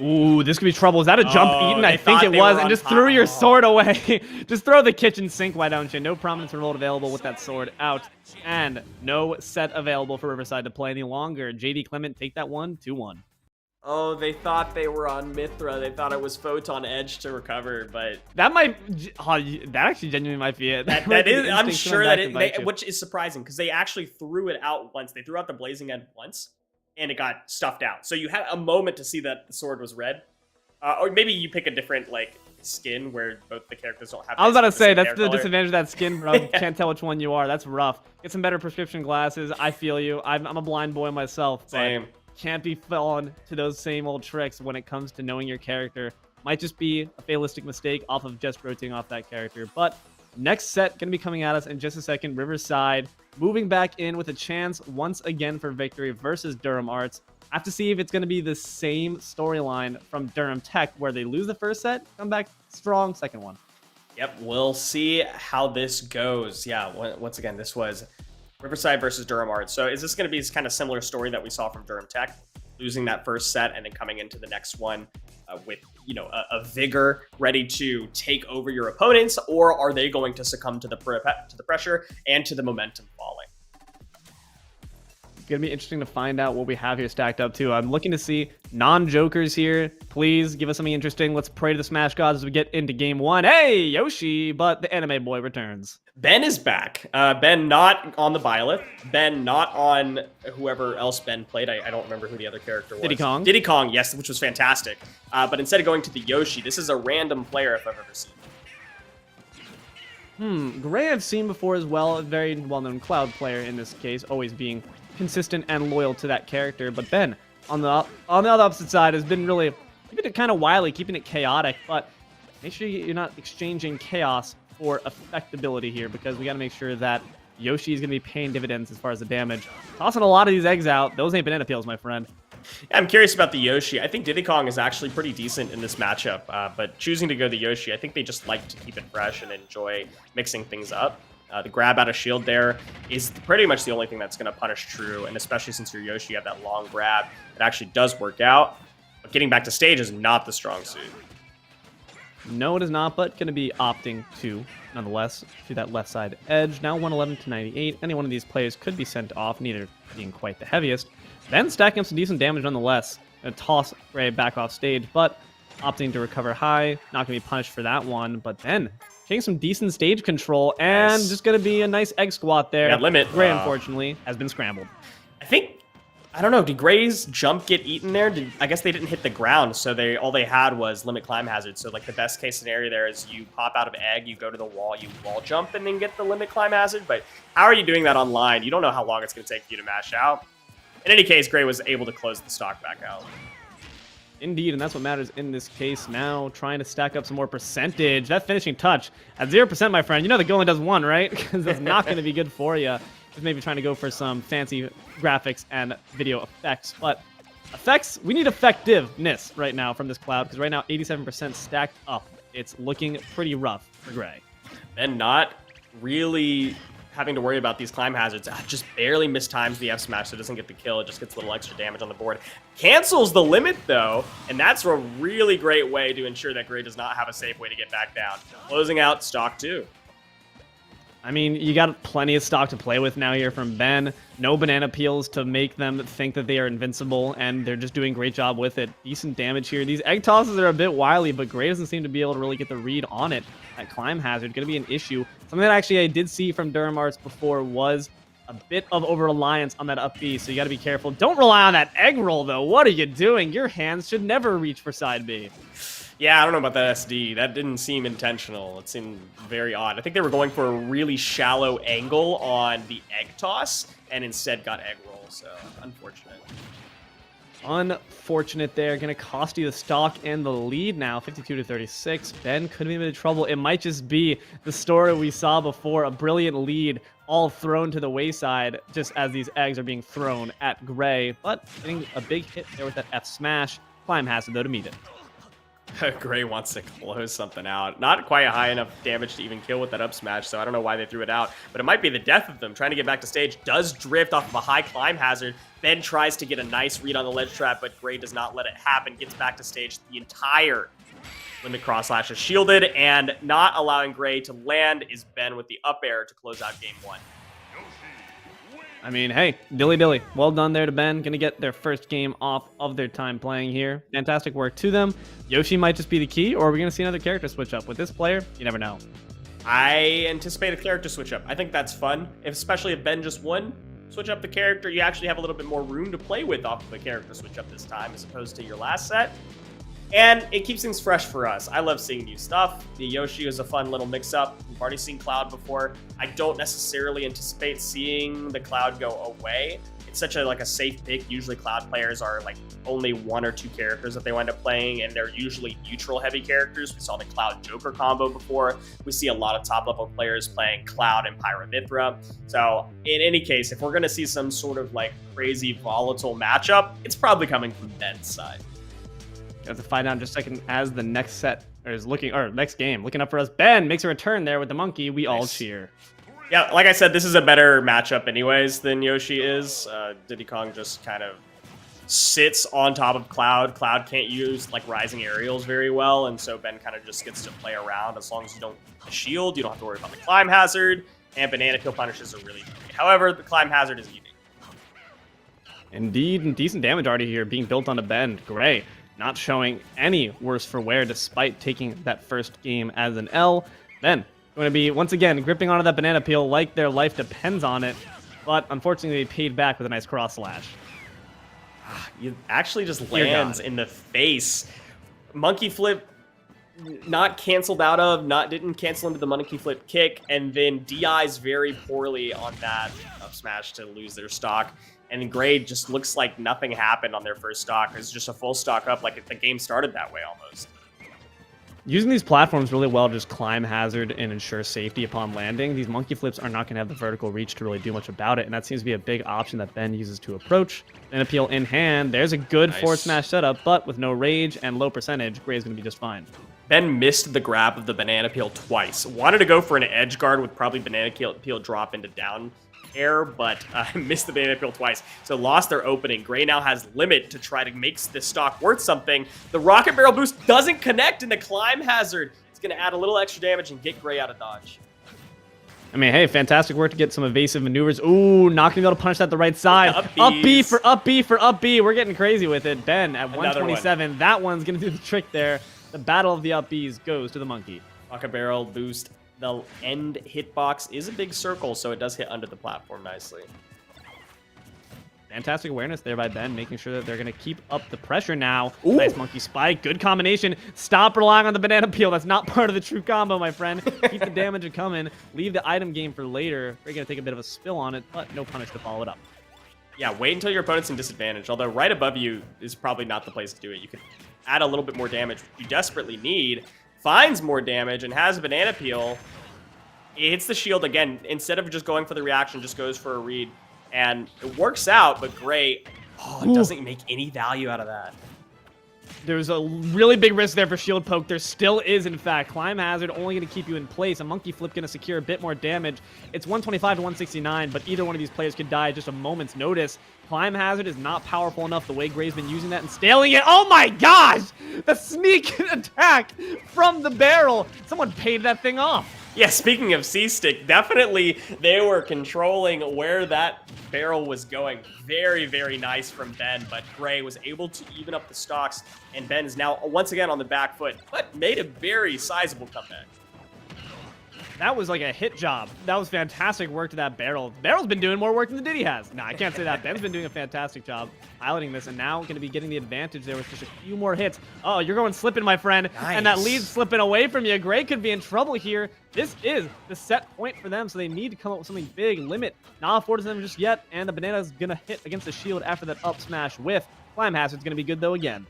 Ooh, this could be trouble. Is that a jump eaten? I think it was. And just threw your sword away. Just throw the kitchen sink, why don't you? No Prominence Revolt available with that sword out. And no set available for Riverside to play any longer. JD Clement take that one, 2-1. Oh, they thought they were on Mithra. They thought it was Photon Edge to recover, but that might, that actually genuinely might be it. That is, I'm sure that it, which is surprising because they actually threw it out once. They threw out the Blazing End once, and it got stuffed out. So you had a moment to see that the sword was red. Or maybe you pick a different, like, skin where both the characters don't have. I was about to say, that's the disadvantage of that skin, bro. Can't tell which one you are. That's rough. Get some better prescription glasses. I feel you. I'm a blind boy myself. Same. Can't be falling to those same old tricks when it comes to knowing your character. Might just be a fatalistic mistake off of just rotating off that character. But next set going to be coming at us in just a second. Riverside moving back in with a chance once again for victory versus Durham Arts. I have to see if it's going to be the same storyline from Durham Tech where they lose the first set, come back strong second one. Yep, we'll see how this goes. Yeah, once again, this was Riverside versus Durham Arts. So is this going to be this kind of similar story that we saw from Durham Tech, losing that first set and then coming into the next one with, you know, a vigor ready to take over your opponents, or are they going to succumb to the pressure and to the momentum falling? Gonna be interesting to find out what we have here stacked up too. I'm looking to see non-jokers here. Please give us something interesting. Let's pray to the Smash Gods as we get into game one. Hey, Yoshi, but the anime boy returns. Ben is back. Ben not on the Byleth. Ben not on whoever else Ben played. I don't remember who the other character was. Diddy Kong. Diddy Kong, yes, which was fantastic. But instead of going to the Yoshi, this is a random player if I've ever seen him. Gray I've seen before as well. A very well-known Cloud player in this case, always being consistent and loyal to that character. But Ben, on the other opposite side, has been really keeping it kind of wily, keeping it chaotic. But make sure you're not exchanging chaos for effectability here, because we got to make sure that Yoshi is going to be paying dividends as far as the damage. Tossing a lot of these eggs out. Those ain't banana peels, my friend. Yeah, I'm curious about the Yoshi. I think Diddy Kong is actually pretty decent in this matchup, but choosing to go the Yoshi, I think they just like to keep it fresh and enjoy mixing things up. The grab out of shield there is pretty much the only thing that's going to punish True, and especially since you're Yoshi, you have that long grab. It actually does work out, but getting back to stage is not the strong suit. No, it is not, but going to be opting to, nonetheless, to that left side edge. Now 111 to 98. Any one of these players could be sent off, neither being quite the heaviest. Then stacking up some decent damage nonetheless. And toss Ray back off stage, but opting to recover high. Not going to be punished for that one, but then getting some decent stage control, and just going to be a nice egg squat there. Yeah, limit. Gray, unfortunately, has been scrambled. I don't know, did Gray's jump get eaten there? I guess they didn't hit the ground, so all they had was limit climb hazard. So like the best case scenario there is you pop out of egg, you go to the wall, you wall jump, and then get the limit climb hazard. But how are you doing that online? You don't know how long it's going to take you to mash out. In any case, Gray was able to close the stock back out. Indeed, and that's what matters in this case now, trying to stack up some more percentage. That finishing touch at 0%, my friend. You know the goal only does one, right? Because that's not going to be good for you. Just maybe trying to go for some fancy graphics and video effects. But effects, we need effectiveness right now from this Cloud, because right now 87% stacked up. It's looking pretty rough for Gray. And not really having to worry about these climb hazards. Just barely mistimes the F smash, so it doesn't get the kill. It just gets a little extra damage on the board. Cancels the limit, though, and that's a really great way to ensure that Gray does not have a safe way to get back down. Closing out stock 2. I mean, you got plenty of stock to play with now here from Ben. No banana peels to make them think that they are invincible, and they're just doing a great job with it. Decent damage here. These egg tosses are a bit wily, but Gray doesn't seem to be able to really get the read on it. That climb hazard going to be an issue. Something that actually I did see from Durham Arts before was a bit of over-reliance on that up B, so you got to be careful. Don't rely on that egg roll, though. What are you doing? Your hands should never reach for side B. Yeah, I don't know about that SD. That didn't seem intentional. It seemed very odd. I think they were going for a really shallow angle on the egg toss and instead got egg roll, so unfortunate. Unfortunate there. Going to cost you the stock and the lead now, 52-36. Ben could be in trouble. It might just be the story we saw before, a brilliant lead all thrown to the wayside just as these eggs are being thrown at Gray, but getting a big hit there with that F smash. Climb hazard, though, to meet it. Gray wants to close something out. Not quite high enough damage to even kill with that up smash, so I don't know why they threw it out. But it might be the death of them. Trying to get back to stage. Does drift off of a high climb hazard. Ben tries to get a nice read on the ledge trap, but Gray does not let it happen. Gets back to stage. The entire limit cross slash is shielded, and not allowing Gray to land is Ben with the up air to close out game 1. I mean, hey, dilly. Well done there to Ben. Going to get their first game off of their time playing here. Fantastic work to them. Yoshi might just be the key, or are we going to see another character switch up? With this player, you never know. I anticipate a character switch up. I think that's fun, especially if Ben just won. Switch up the character, you actually have a little bit more room to play with off of a character switch up this time as opposed to your last set. And it keeps things fresh for us. I love seeing new stuff. The Yoshi is a fun little mix-up. We've already seen Cloud before. I don't necessarily anticipate seeing the Cloud go away. It's such a safe pick. Usually Cloud players are only 1 or 2 characters that they wind up playing, and they're usually neutral-heavy characters. We saw the Cloud Joker combo before. We see a lot of top-level players playing Cloud and Pyramithra. So in any case, if we're going to see some sort of crazy volatile matchup, it's probably coming from Ben's side. Have to find out in just a second as the next next game looking up for us. Ben makes a return there with the monkey. We all cheer. Yeah, like I said, this is a better matchup anyways than Yoshi is. Diddy Kong just kind of sits on top of Cloud. Cloud can't use rising aerials very well, and so Ben kind of just gets to play around. As long as you don't shield, you don't have to worry about the climb hazard, and banana peel punishes are really great. However, the climb hazard is eating. Indeed, and decent damage already here being built onto Ben. Gray not showing any worse for wear despite taking that first game as an L. Ben going to be, once again, gripping onto that banana peel like their life depends on it, but unfortunately they paid back with a nice cross slash. You actually just lands in the face. Monkey flip not canceled out of, didn't cancel into the monkey flip kick, and then DIs very poorly on that up smash to lose their stock. And Gray just looks like nothing happened on their first stock. It's just a full stock up, like the game started that way almost. Using these platforms really well to just climb hazard and ensure safety upon landing, these monkey flips are not going to have the vertical reach to really do much about it, and that seems to be a big option that Ben uses to approach. An appeal in hand, there's a good forward smash setup, but with no rage and low percentage, Gray's going to be just fine. Ben missed the grab of the banana peel twice. Wanted to go for an edge guard with probably banana peel drop into down air, but missed the banana peel twice, so lost their opening. Gray now has limit to try to make this stock worth something. The rocket barrel boost doesn't connect in the climb hazard. It's going to add a little extra damage and get Gray out of dodge. I mean, hey, fantastic work to get some evasive maneuvers. Ooh, not going to be able to punish that the right side. Up B for up B for up B. We're getting crazy with it. Ben at 127. That one's going to do the trick there. The battle of the up Bs goes to the monkey. Rocket barrel boost. The end hitbox is a big circle, so it does hit under the platform nicely. Fantastic awareness there by Ben, making sure that they're going to keep up the pressure now. Ooh. Nice monkey spike. Good combination. Stop relying on the banana peel. That's not part of the true combo, my friend. Keep the damage coming. Leave the item game for later. We're going to take a bit of a spill on it, but no punish to follow it up. Yeah, wait until your opponent's in disadvantage, although right above you is probably not the place to do it. You can add a little bit more damage, which you desperately need. Finds more damage and has a banana peel. It hits the shield again. Instead of just going for the reaction, just goes for a read. And it works out, but Gray doesn't make any value out of that. There's a really big risk there for shield poke. There still is, in fact. Climb hazard only going to keep you in place. A monkey flip going to secure a bit more damage. It's 125 to 169, but either one of these players could die at just a moment's notice. Climb hazard is not powerful enough the way Gray's been using that and staling it. Oh my gosh! The sneak attack from the barrel. Someone paid that thing off. Yeah, speaking of C-Stick, definitely they were controlling where that barrel was going. Very, very nice from Ben, but Gray was able to even up the stocks, and Ben is now once again on the back foot, but made a very sizable comeback. That was like a hit job. That was fantastic work to that barrel. Barrel's been doing more work than the Diddy has. No, I can't say that. Ben's been doing a fantastic job piloting this, and now going to be getting the advantage there with just a few more hits. Oh, you're going slipping, my friend. Nice. And that lead's slipping away from you. Gray could be in trouble here. This is the set point for them, so they need to come up with something big. Limit not afforded to them just yet, and the banana's going to hit against the shield after that up smash whiff. Climb hazard's going to be good, though, again.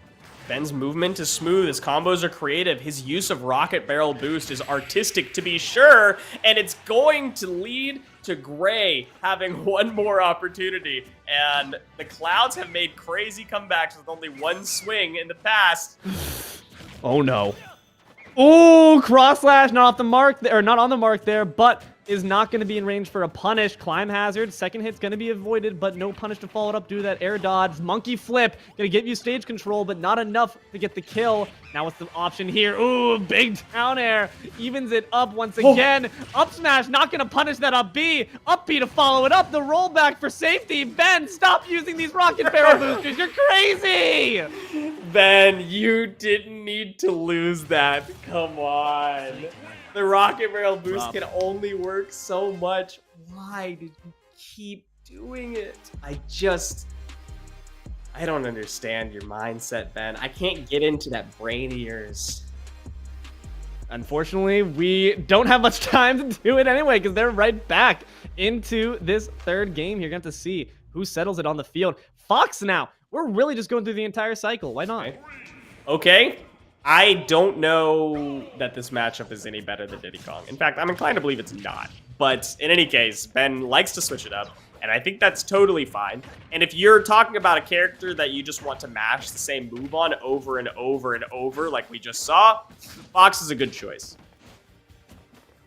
Ben's movement is smooth, his combos are creative, his use of rocket barrel boost is artistic to be sure, and it's going to lead to Gray having one more opportunity. And the Clouds have made crazy comebacks with only one swing in the past. Oh no. Oh, cross slash, not off the mark, or not on the mark there, but is not going to be in range for a punish. Climb hazard, second hit's going to be avoided, but no punish to follow it up due to that air dodge. Monkey flip, going to give you stage control, but not enough to get the kill. Now what's the option here? Ooh, big down air, evens it up once again. Up smash, not going to punish that up B. Up B to follow it up, the rollback for safety. Ben, stop using these rocket barrel boosters, you're crazy! Ben, you didn't need to lose that, come on. The rocket barrel boost can only work so much. Why did you keep doing it? I don't understand your mindset, Ben. I can't get into that brain of yours. Unfortunately, we don't have much time to do it anyway because they're right back into this third game. You're going to see who settles it on the field. Fox now. We're really just going through the entire cycle. Why not? Okay. I don't know that this matchup is any better than Diddy Kong. In fact, I'm inclined to believe it's not. But in any case, Ben likes to switch it up, and I think that's totally fine. And if you're talking about a character that you just want to mash the same move on over and over and over like we just saw, Fox is a good choice.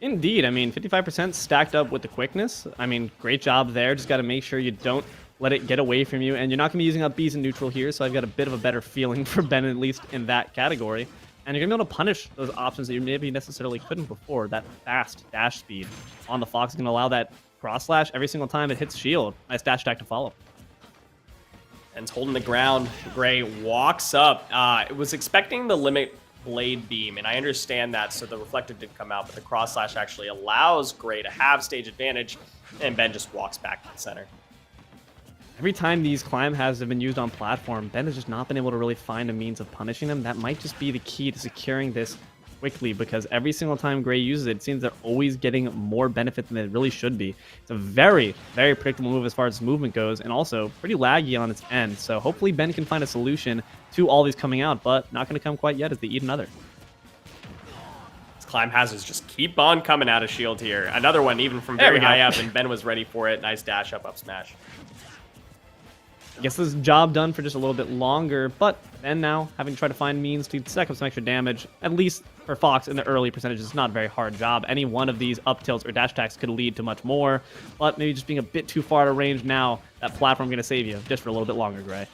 Indeed. I mean, 55% stacked up with the quickness. I mean, great job there. Just got to make sure you don't let it get away from you, and you're not going to be using up Bs in neutral here, so I've got a bit of a better feeling for Ben, at least in that category. And you're going to be able to punish those options that you maybe necessarily couldn't before. That fast dash speed on the Fox is going to allow that cross slash every single time it hits shield. Nice dash attack to follow. And it's holding the ground. Gray walks up. It was expecting the limit blade beam, and I understand that, so the reflective didn't come out, but the cross slash actually allows Gray to have stage advantage, and Ben just walks back to the center. Every time these climb hazards have been used on platform, Ben has just not been able to really find a means of punishing them. That might just be the key to securing this quickly, because every single time Gray uses it, it seems they're always getting more benefit than it really should be. It's a very, very predictable move as far as movement goes, and also pretty laggy on its end. So hopefully Ben can find a solution to all these coming out, but not going to come quite yet as they eat another. These climb hazards just keep on coming out of shield here. Another one even from very high up, and Ben was ready for it. Nice dash up smash. I guess this job done for just a little bit longer, but Ben now having to try to find means to stack up some extra damage, at least for Fox in the early percentages. It's not a very hard job. Any one of these up tilts or dash attacks could lead to much more, but maybe just being a bit too far out of range now, that platform going to save you just for a little bit longer, Gray.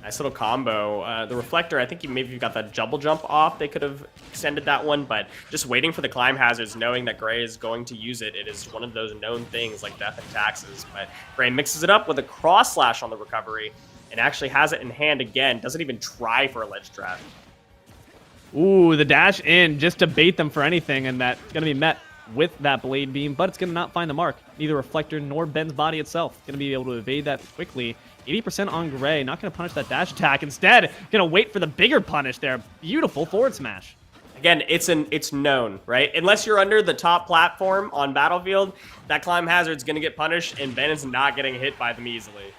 Nice little combo. The reflector, I think maybe you got that double jump off. They could have extended that one, but just waiting for the climb hazards, knowing that Gray is going to use it. It is one of those known things like death and taxes. But Gray mixes it up with a cross slash on the recovery and actually has it in hand again. Doesn't even try for a ledge trap. Ooh, the dash in just to bait them for anything, and that's going to be met with that blade beam, but it's going to not find the mark. Neither reflector nor Ben's body itself going to be able to evade that quickly. 80% on Gray, not going to punish that dash attack. Instead, going to wait for the bigger punish there. Beautiful forward smash. Again, it's known, right? Unless you're under the top platform on Battlefield, that climb hazard's going to get punished, and Ben is not getting hit by them easily.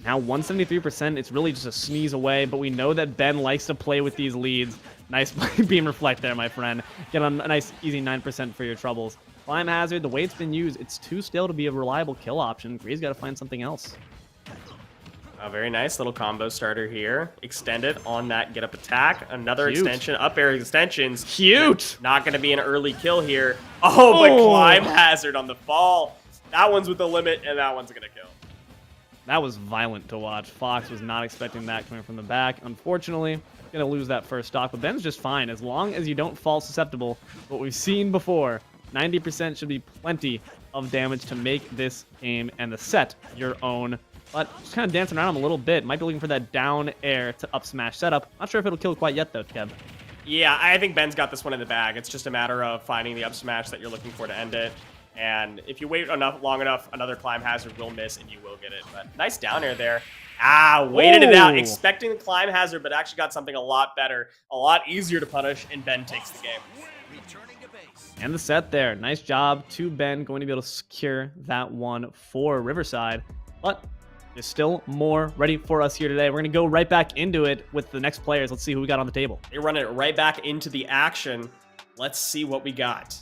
Now 173%, it's really just a sneeze away, but we know that Ben likes to play with these leads. Nice beam reflect there, my friend. Get on a nice easy 9% for your troubles. Climb hazard, the way it's been used, it's too stale to be a reliable kill option. Gray's got to find something else. A very nice little combo starter here. Extended on that get up attack. Another Cute. extension, up air extensions. Cute! Not going to be an early kill here. Oh, but climb hazard on the fall. That one's with the limit, and that one's going to kill. That was violent to watch. Fox was not expecting that coming from the back. Unfortunately, going to lose that first stock, but Ben's just fine. As long as you don't fall susceptible, what we've seen before, 90% should be plenty of damage to make this game and the set your own. But just kind of dancing around him a little bit. Might be looking for that down air to up smash setup. Not sure if it'll kill quite yet, though, Kev. Yeah, I think Ben's got this one in the bag. It's just a matter of finding the up smash that you're looking for to end it. And if you wait long enough, another climb hazard will miss and you will get it. But nice down air there. Waited it out, expecting the climb hazard, but actually got something a lot better, a lot easier to punish, and Ben takes the game. And the set there. Nice job to Ben, going to be able to secure that one for Riverside. But there's still more ready for us here today. We're going to go right back into it with the next players. Let's see who we got on the table. They run it right back into the action. Let's see what we got.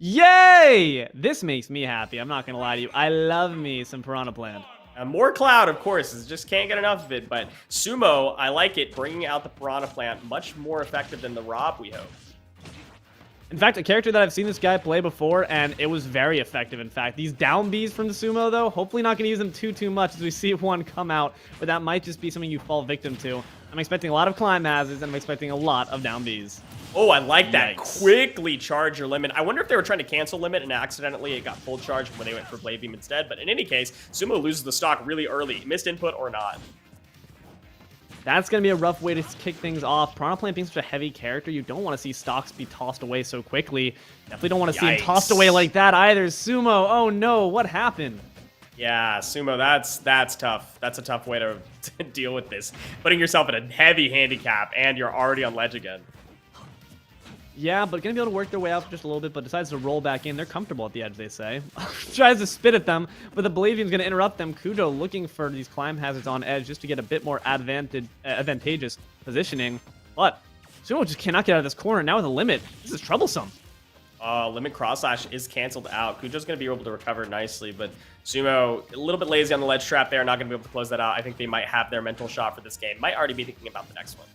Yay! This makes me happy. I'm not going to lie to you. I love me some Piranha Plant. More Cloud, of course, just can't get enough of it. But Sumo, I like it, bringing out the Piranha Plant, much more effective than the Rob, we hope. In fact, a character that I've seen this guy play before, and it was very effective, in fact. These down Bs from the Sumo, though, hopefully not going to use them too much as we see one come out, but that might just be something you fall victim to. I'm expecting a lot of climb hazards, and I'm expecting a lot of down Bs. Oh, I like that. Yikes. Quickly charge your limit. I wonder if they were trying to cancel limit and accidentally it got full charge when they went for Blade Beam instead. But in any case, Sumo loses the stock really early. Missed input or not. That's going to be a rough way to kick things off. Piranha Plant being such a heavy character, you don't want to see stocks be tossed away so quickly. Definitely don't want to see him tossed away like that either. Sumo, oh no, what happened? Yeah, Sumo, that's tough. That's a tough way to deal with this. Putting yourself in a heavy handicap and you're already on ledge again. Yeah, but going to be able to work their way out for just a little bit, but decides to roll back in. They're comfortable at the edge, they say. Tries to spit at them, but the Blade Beam's going to interrupt them. Kujo looking for these climb hazards on edge just to get a bit more advantageous positioning. But Sumo just cannot get out of this corner. Now with a limit, this is troublesome. Limit cross slash is canceled out. Kujo's going to be able to recover nicely, but Sumo, a little bit lazy on the ledge trap there. Not going to be able to close that out. I think they might have their mental shot for this game. Might already be thinking about the next one.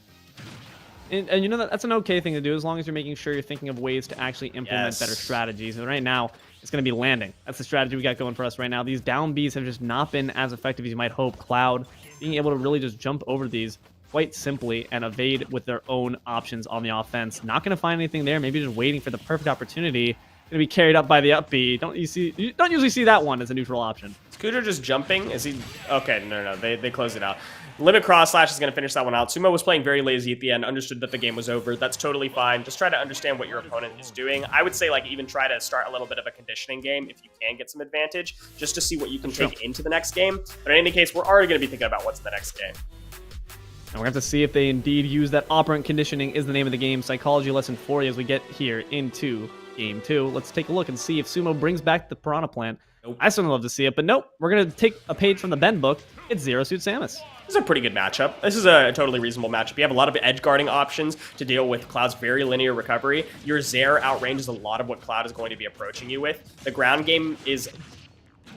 And you know, that's an okay thing to do as long as you're making sure you're thinking of ways to actually implement better strategies. And right now, it's going to be landing. That's the strategy we got going for us right now. These down Bs have just not been as effective as you might hope. Cloud being able to really just jump over these quite simply and evade with their own options on the offense. Not going to find anything there. Maybe just waiting for the perfect opportunity. Going to be carried up by the up B. You don't usually see that one as a neutral option. Is Kujo just jumping? Is he? Okay, no. They closed it out. Limit cross slash is going to finish that one out. Sumo was playing very lazy at the end, understood that the game was over. That's totally fine. Just try to understand what your opponent is doing. I would say, like, even try to start a little bit of a conditioning game if you can get some advantage, just to see what you can take into the next game. But in any case, we're already going to be thinking about what's in the next game. And we're going to have to see if they indeed use that operant conditioning is the name of the game. Psychology lesson 4 as we get here into Game 2. Let's take a look and see if Sumo brings back the Piranha Plant. Nope. I certainly love to see it, but nope. We're going to take a page from the Ben book. It's Zero Suit Samus. This is a pretty good matchup. This is a totally reasonable matchup. You have a lot of edge guarding options to deal with Cloud's very linear recovery. Your Zair outranges a lot of what Cloud is going to be approaching you with. The ground game is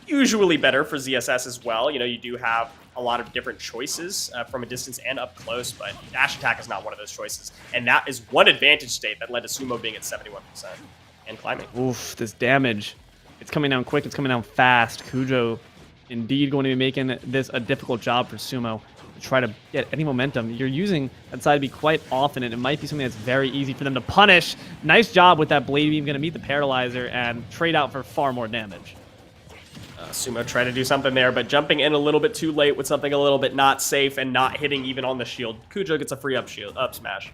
usually better for ZSS as well. You know, you do have a lot of different choices from a distance and up close, but dash attack is not one of those choices. And that is one advantage state that led to Sumo being at 71% and climbing. Oof, this damage. It's coming down quick. It's coming down fast. Kujo indeed going to be making this a difficult job for Sumo to try to get any momentum. You're using that side B quite often, and it might be something that's very easy for them to punish. Nice job with that Blade Beam, going to meet the Paralyzer and trade out for far more damage. Sumo tried to do something there, but jumping in a little bit too late with something a little bit not safe and not hitting even on the shield. Kujo gets a free up smash.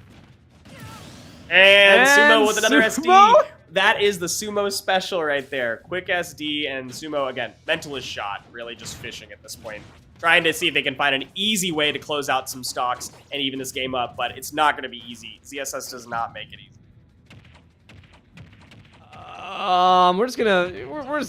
And Sumo with another SD. That is the Sumo special right there. Quick SD, and Sumo, again, mentalist shot. Really just fishing at this point. Trying to see if they can find an easy way to close out some stocks and even this game up, but it's not going to be easy. ZSS does not make it easy. We're just gonna,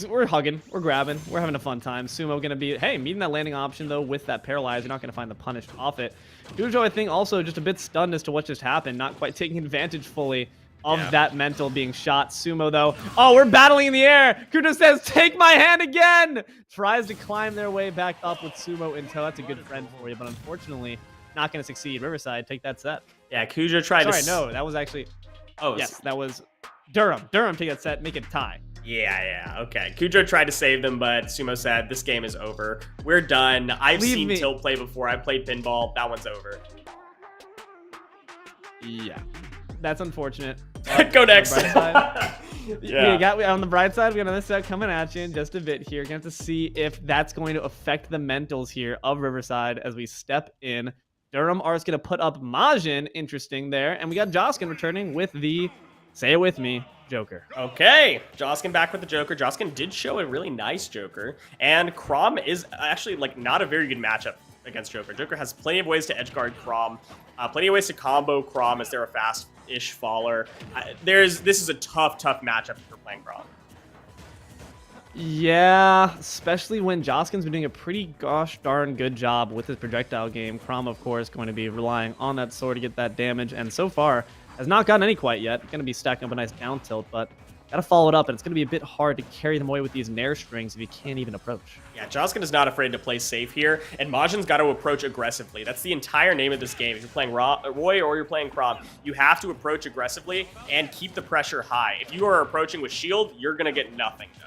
we're hugging, we're grabbing, we're having a fun time. Sumo gonna be, hey, meeting that landing option though with that paralyze. You're not gonna find the punish off it. Kujo, I think, also just a bit stunned as to what just happened, not quite taking advantage fully of that mental being shot. Sumo though, oh, we're battling in the air. Kujo says, take my hand again. Tries to climb their way back up with Sumo in tow. That's a good friend for you, but unfortunately, not gonna succeed. Riverside, take that set. Yeah, Kujo tried to. No, that was actually. Oh, yes, that was. Durham take that set, make it tie. Yeah, okay. Kujo tried to save them, but Sumo said, this game is over. We're done. I've seen Tilt play before. I played pinball. That one's over. Yeah, that's unfortunate. Go next. On the bright side, we got another set coming at you in just a bit here. Gonna have to see if that's going to affect the mentals here of Riverside as we step in. Durham Art's gonna put up Majin, interesting there. And we got Joskin returning with the, say it with me, Joker. Okay, Joskin back with the Joker. Joskin did show a really nice Joker, and Chrom is actually like not a very good matchup against Joker. Joker has plenty of ways to edgeguard Chrom, plenty of ways to combo Chrom as they're a fast-ish faller. This is a tough matchup for playing Chrom. Yeah, especially when Joskin's been doing a pretty gosh darn good job with his projectile game. Chrom, of course, going to be relying on that sword to get that damage, and so far has not gotten any quite yet. Going to be stacking up a nice down tilt, but got to follow it up, and it's going to be a bit hard to carry them away with these Nair strings if you can't even approach. Yeah, Joskin is not afraid to play safe here, and Majin's got to approach aggressively. That's the entire name of this game. If you're playing Roy or you're playing Chrom, you have to approach aggressively and keep the pressure high. If you are approaching with shield, you're going to get nothing done.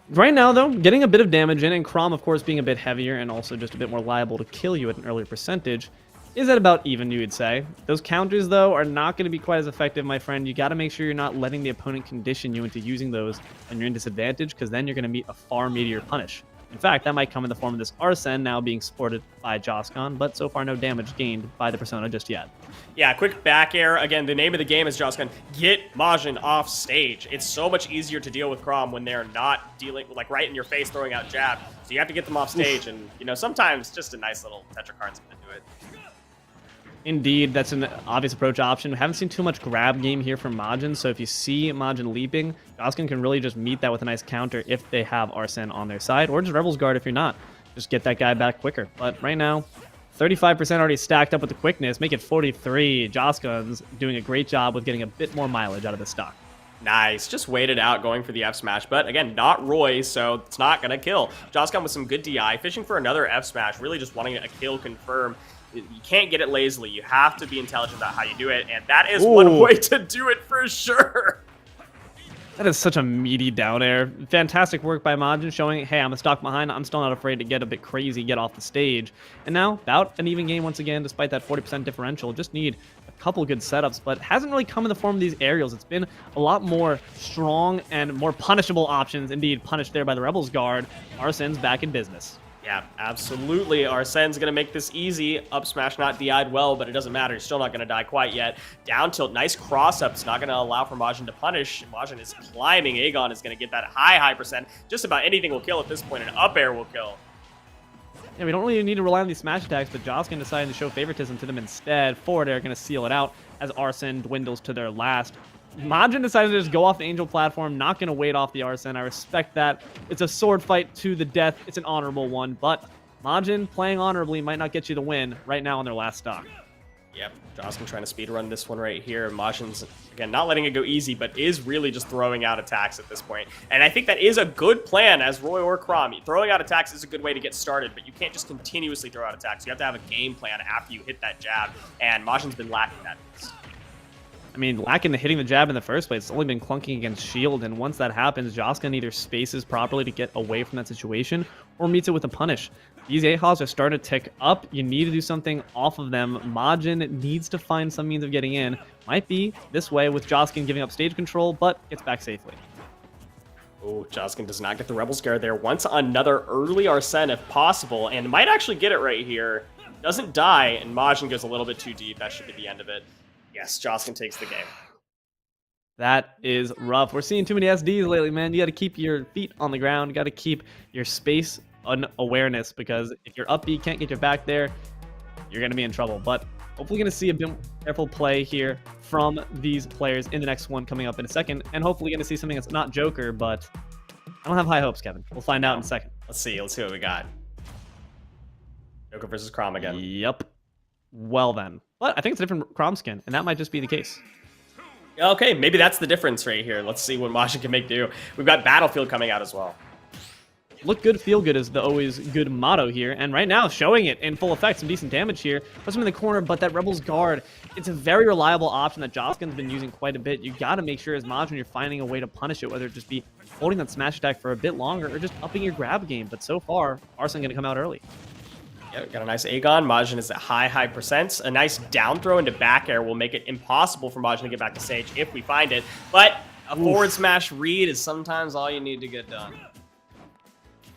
Right now, though, getting a bit of damage in, and Chrom, of course, being a bit heavier and also just a bit more liable to kill you at an earlier percentage, is at about even, you would say. Those counters, though, are not going to be quite as effective, my friend. You got to make sure you're not letting the opponent condition you into using those when you're in disadvantage, because then you're going to meet a far meatier punish. In fact, that might come in the form of this Arsene now being supported by Joskin, but so far no damage gained by the persona just yet. Yeah, quick back air. Again, the name of the game is Joskin. Get Majin off stage. It's so much easier to deal with Chrom when they're not dealing, like right in your face, throwing out jab. So you have to get them off stage, and you know, sometimes just a nice little Tetracard's going to do it. Indeed, that's an obvious approach option. We haven't seen too much grab game here from Majin, so if you see Majin leaping, Joskin can really just meet that with a nice counter if they have Arsene on their side, or just Rebel's Guard if you're not. Just get that guy back quicker. But right now, 35% already stacked up with the quickness, make it 43. Joskin's doing a great job with getting a bit more mileage out of the stock. Nice. Just waited out going for the F smash, but again, not Roy, so it's not going to kill. Joskin with some good DI, fishing for another F smash, really just wanting a kill confirm. You can't get it lazily. You have to be intelligent about how you do it, and that is one way to do it for sure. That is such a meaty down air. Fantastic work by Majin showing, hey, I'm a stock behind. I'm still not afraid to get a bit crazy, get off the stage. And now, about an even game once again, despite that 40% differential. Just need a couple good setups, but hasn't really come in the form of these aerials. It's been a lot more strong and more punishable options. Indeed, punished there by the Rebel's Guard. Arsene's back in business. Yeah, absolutely. Arsene's going to make this easy. Up smash not DI'd well, but it doesn't matter. He's still not going to die quite yet. Down tilt, nice cross up. It's not going to allow for Majin to punish. Majin is climbing. Aegon is going to get that high percent. Just about anything will kill at this point. An up air will kill. Yeah, we don't really need to rely on these smash attacks, but Joskin decided to show favoritism to them instead. Forward air going to seal it out as Arsene dwindles to their last. Majin decided to just go off the Angel platform, not going to wait off the Arsene. I respect that. It's a sword fight to the death. It's an honorable one, but Majin playing honorably might not get you the win right now on their last stock. Yep, Joskin trying to speedrun this one right here. Majin's, again, not letting it go easy, but is really just throwing out attacks at this point. And I think that is a good plan as Roy or Chrom. Throwing out attacks is a good way to get started, but you can't just continuously throw out attacks. You have to have a game plan after you hit that jab, and Majin's been lacking that. I mean, lacking the hitting the jab in the first place. It's only been clunking against shield, and once that happens, Joskin either spaces properly to get away from that situation or meets it with a punish. These AHAs are starting to tick up. You need to do something off of them. Majin needs to find some means of getting in. Might be this way with Joskin giving up stage control, but gets back safely. Oh, Joskin does not get the Rebel Scare there. Wants another early Arsene if possible, and might actually get it right here. Doesn't die, and Majin goes a little bit too deep. That should be the end of it. Yes, Joskin takes the game. That is rough. We're seeing too many SDs lately, man. You got to keep your feet on the ground. You got to keep your space awareness, because if your up B can't get you back there, you're going to be in trouble. But hopefully going to see a bit careful play here from these players in the next one coming up in a second. And hopefully going to see something that's not Joker, but I don't have high hopes, Kevin. We'll find out in a second. Let's see what we got. Joker versus Chrom again. Yep. Well then. But I think it's a different Chrom skin, and that might just be the case. Okay, maybe that's the difference right here. Let's see what Majin can make do. We've got Battlefield coming out as well. Look good, feel good is the always good motto here. And right now, showing it in full effect. Some decent damage here. Puts him in the corner, but that Rebel's Guard, it's a very reliable option that Joskin's been using quite a bit. You got to make sure as Majin you're finding a way to punish it, whether it just be holding that smash attack for a bit longer or just upping your grab game. But so far, Arsene going to come out early. Yeah, got a nice Aegon. Majin is at high percents. A nice down throw into back air will make it impossible for Majin to get back to stage if we find it. But a forward smash read is sometimes all you need to get done.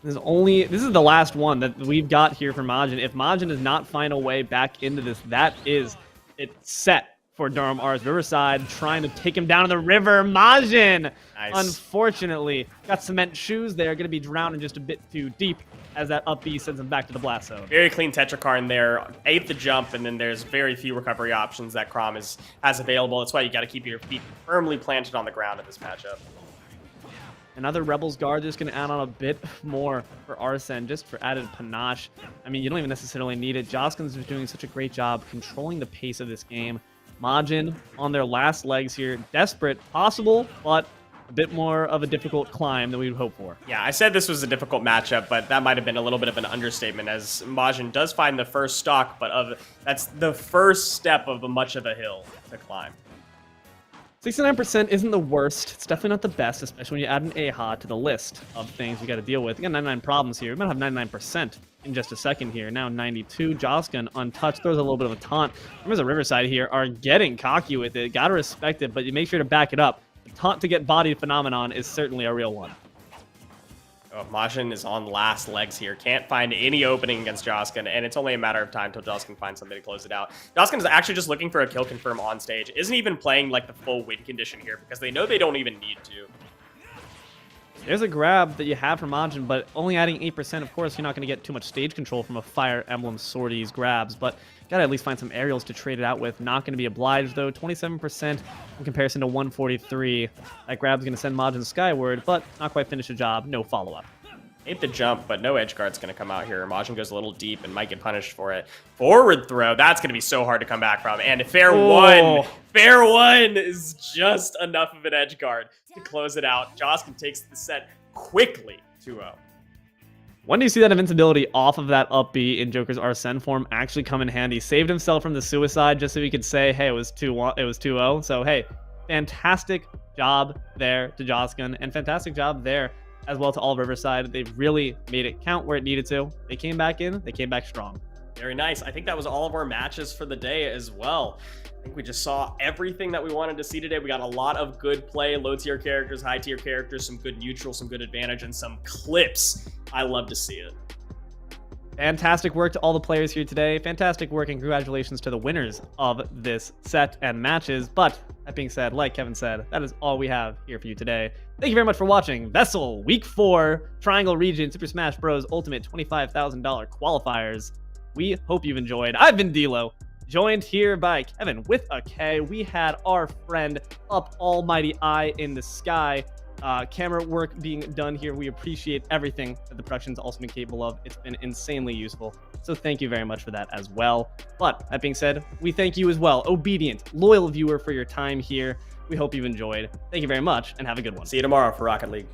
This is the last one that we've got here for Majin. If Majin does not find a way back into this, that is it set for Durham R's Riverside, trying to take him down in the river. Majin, nice. Unfortunately, got cement shoes there, going to be drowning just a bit too deep as that up B sends him back to the blast zone. Very clean Tetrakarn there, ate the jump, and then there's very few recovery options that Chrom has available. That's why you got to keep your feet firmly planted on the ground in this matchup. Another Rebel's Guard just going to add on a bit more for Arsene, just for added panache. I mean, you don't even necessarily need it. Joskin's doing such a great job controlling the pace of this game. Majin on their last legs here. Desperate, possible, but a bit more of a difficult climb than we would hope for. Yeah, I said this was a difficult matchup, but that might have been a little bit of an understatement, as Majin does find the first stock, but that's the first step of much of a hill to climb. 69% isn't the worst. It's definitely not the best, especially when you add an AHA to the list of things we got to deal with. We got 99 problems here. We might have 99% in just a second here. Now 92. Joskin untouched, throws a little bit of a taunt. Members of Riverside here are getting cocky with it. Got to respect it, but you make sure to back it up. The taunt to get bodied phenomenon is certainly a real one. Oh, Majin is on last legs here. Can't find any opening against Joskin, and it's only a matter of time until Joskin finds something to close it out. Joskin is actually just looking for a kill confirm on stage. Isn't even playing like the full win condition here because they know they don't even need to. There's a grab that you have from Majin, but only adding 8%, of course, you're not going to get too much stage control from a Fire Emblem Swordy's grabs, but you got to at least find some aerials to trade it out with. Not going to be obliged, though. 27% in comparison to 143. That grab's going to send Majin skyward, but not quite finish the job. No follow-up. Ate the jump, but no edge guard's going to come out here. Majin goes a little deep and might get punished for it. Forward throw, that's going to be so hard to come back from. And fair one is just enough of an edge guard to close it out. Joskin takes the set quickly, 2-0. When do you see that invincibility off of that up B in Joker's Arsene form actually come in handy? Saved himself from the suicide just so he could say, hey, it was 2-0. So, hey, fantastic job there to Joskin, and fantastic job there as well to all Riverside. They've really made it count where it needed to. They came back in, they came back strong. Very nice. I think that was all of our matches for the day as well. I think we just saw everything that we wanted to see today. We got a lot of good play, low-tier characters, high-tier characters, some good neutral, some good advantage, and some clips. I love to see it. Fantastic work to all the players here today. Fantastic work, and congratulations to the winners of this set and matches. But that being said, like Kevin said, that is all we have here for you today. Thank you very much for watching VESL Week 4 Triangle Region Super Smash Bros. Ultimate $25,000 Qualifiers. We hope you've enjoyed. I've been D'Lo, joined here by Kevin with a K. We had our friend Up Almighty Eye in the Sky. Camera work being done here. We appreciate everything that the production's also been capable of. It's been insanely useful. So thank you very much for that as well. But that being said, we thank you as well, obedient, loyal viewer, for your time here. We hope you've enjoyed. Thank you very much and have a good one. See you tomorrow for Rocket League.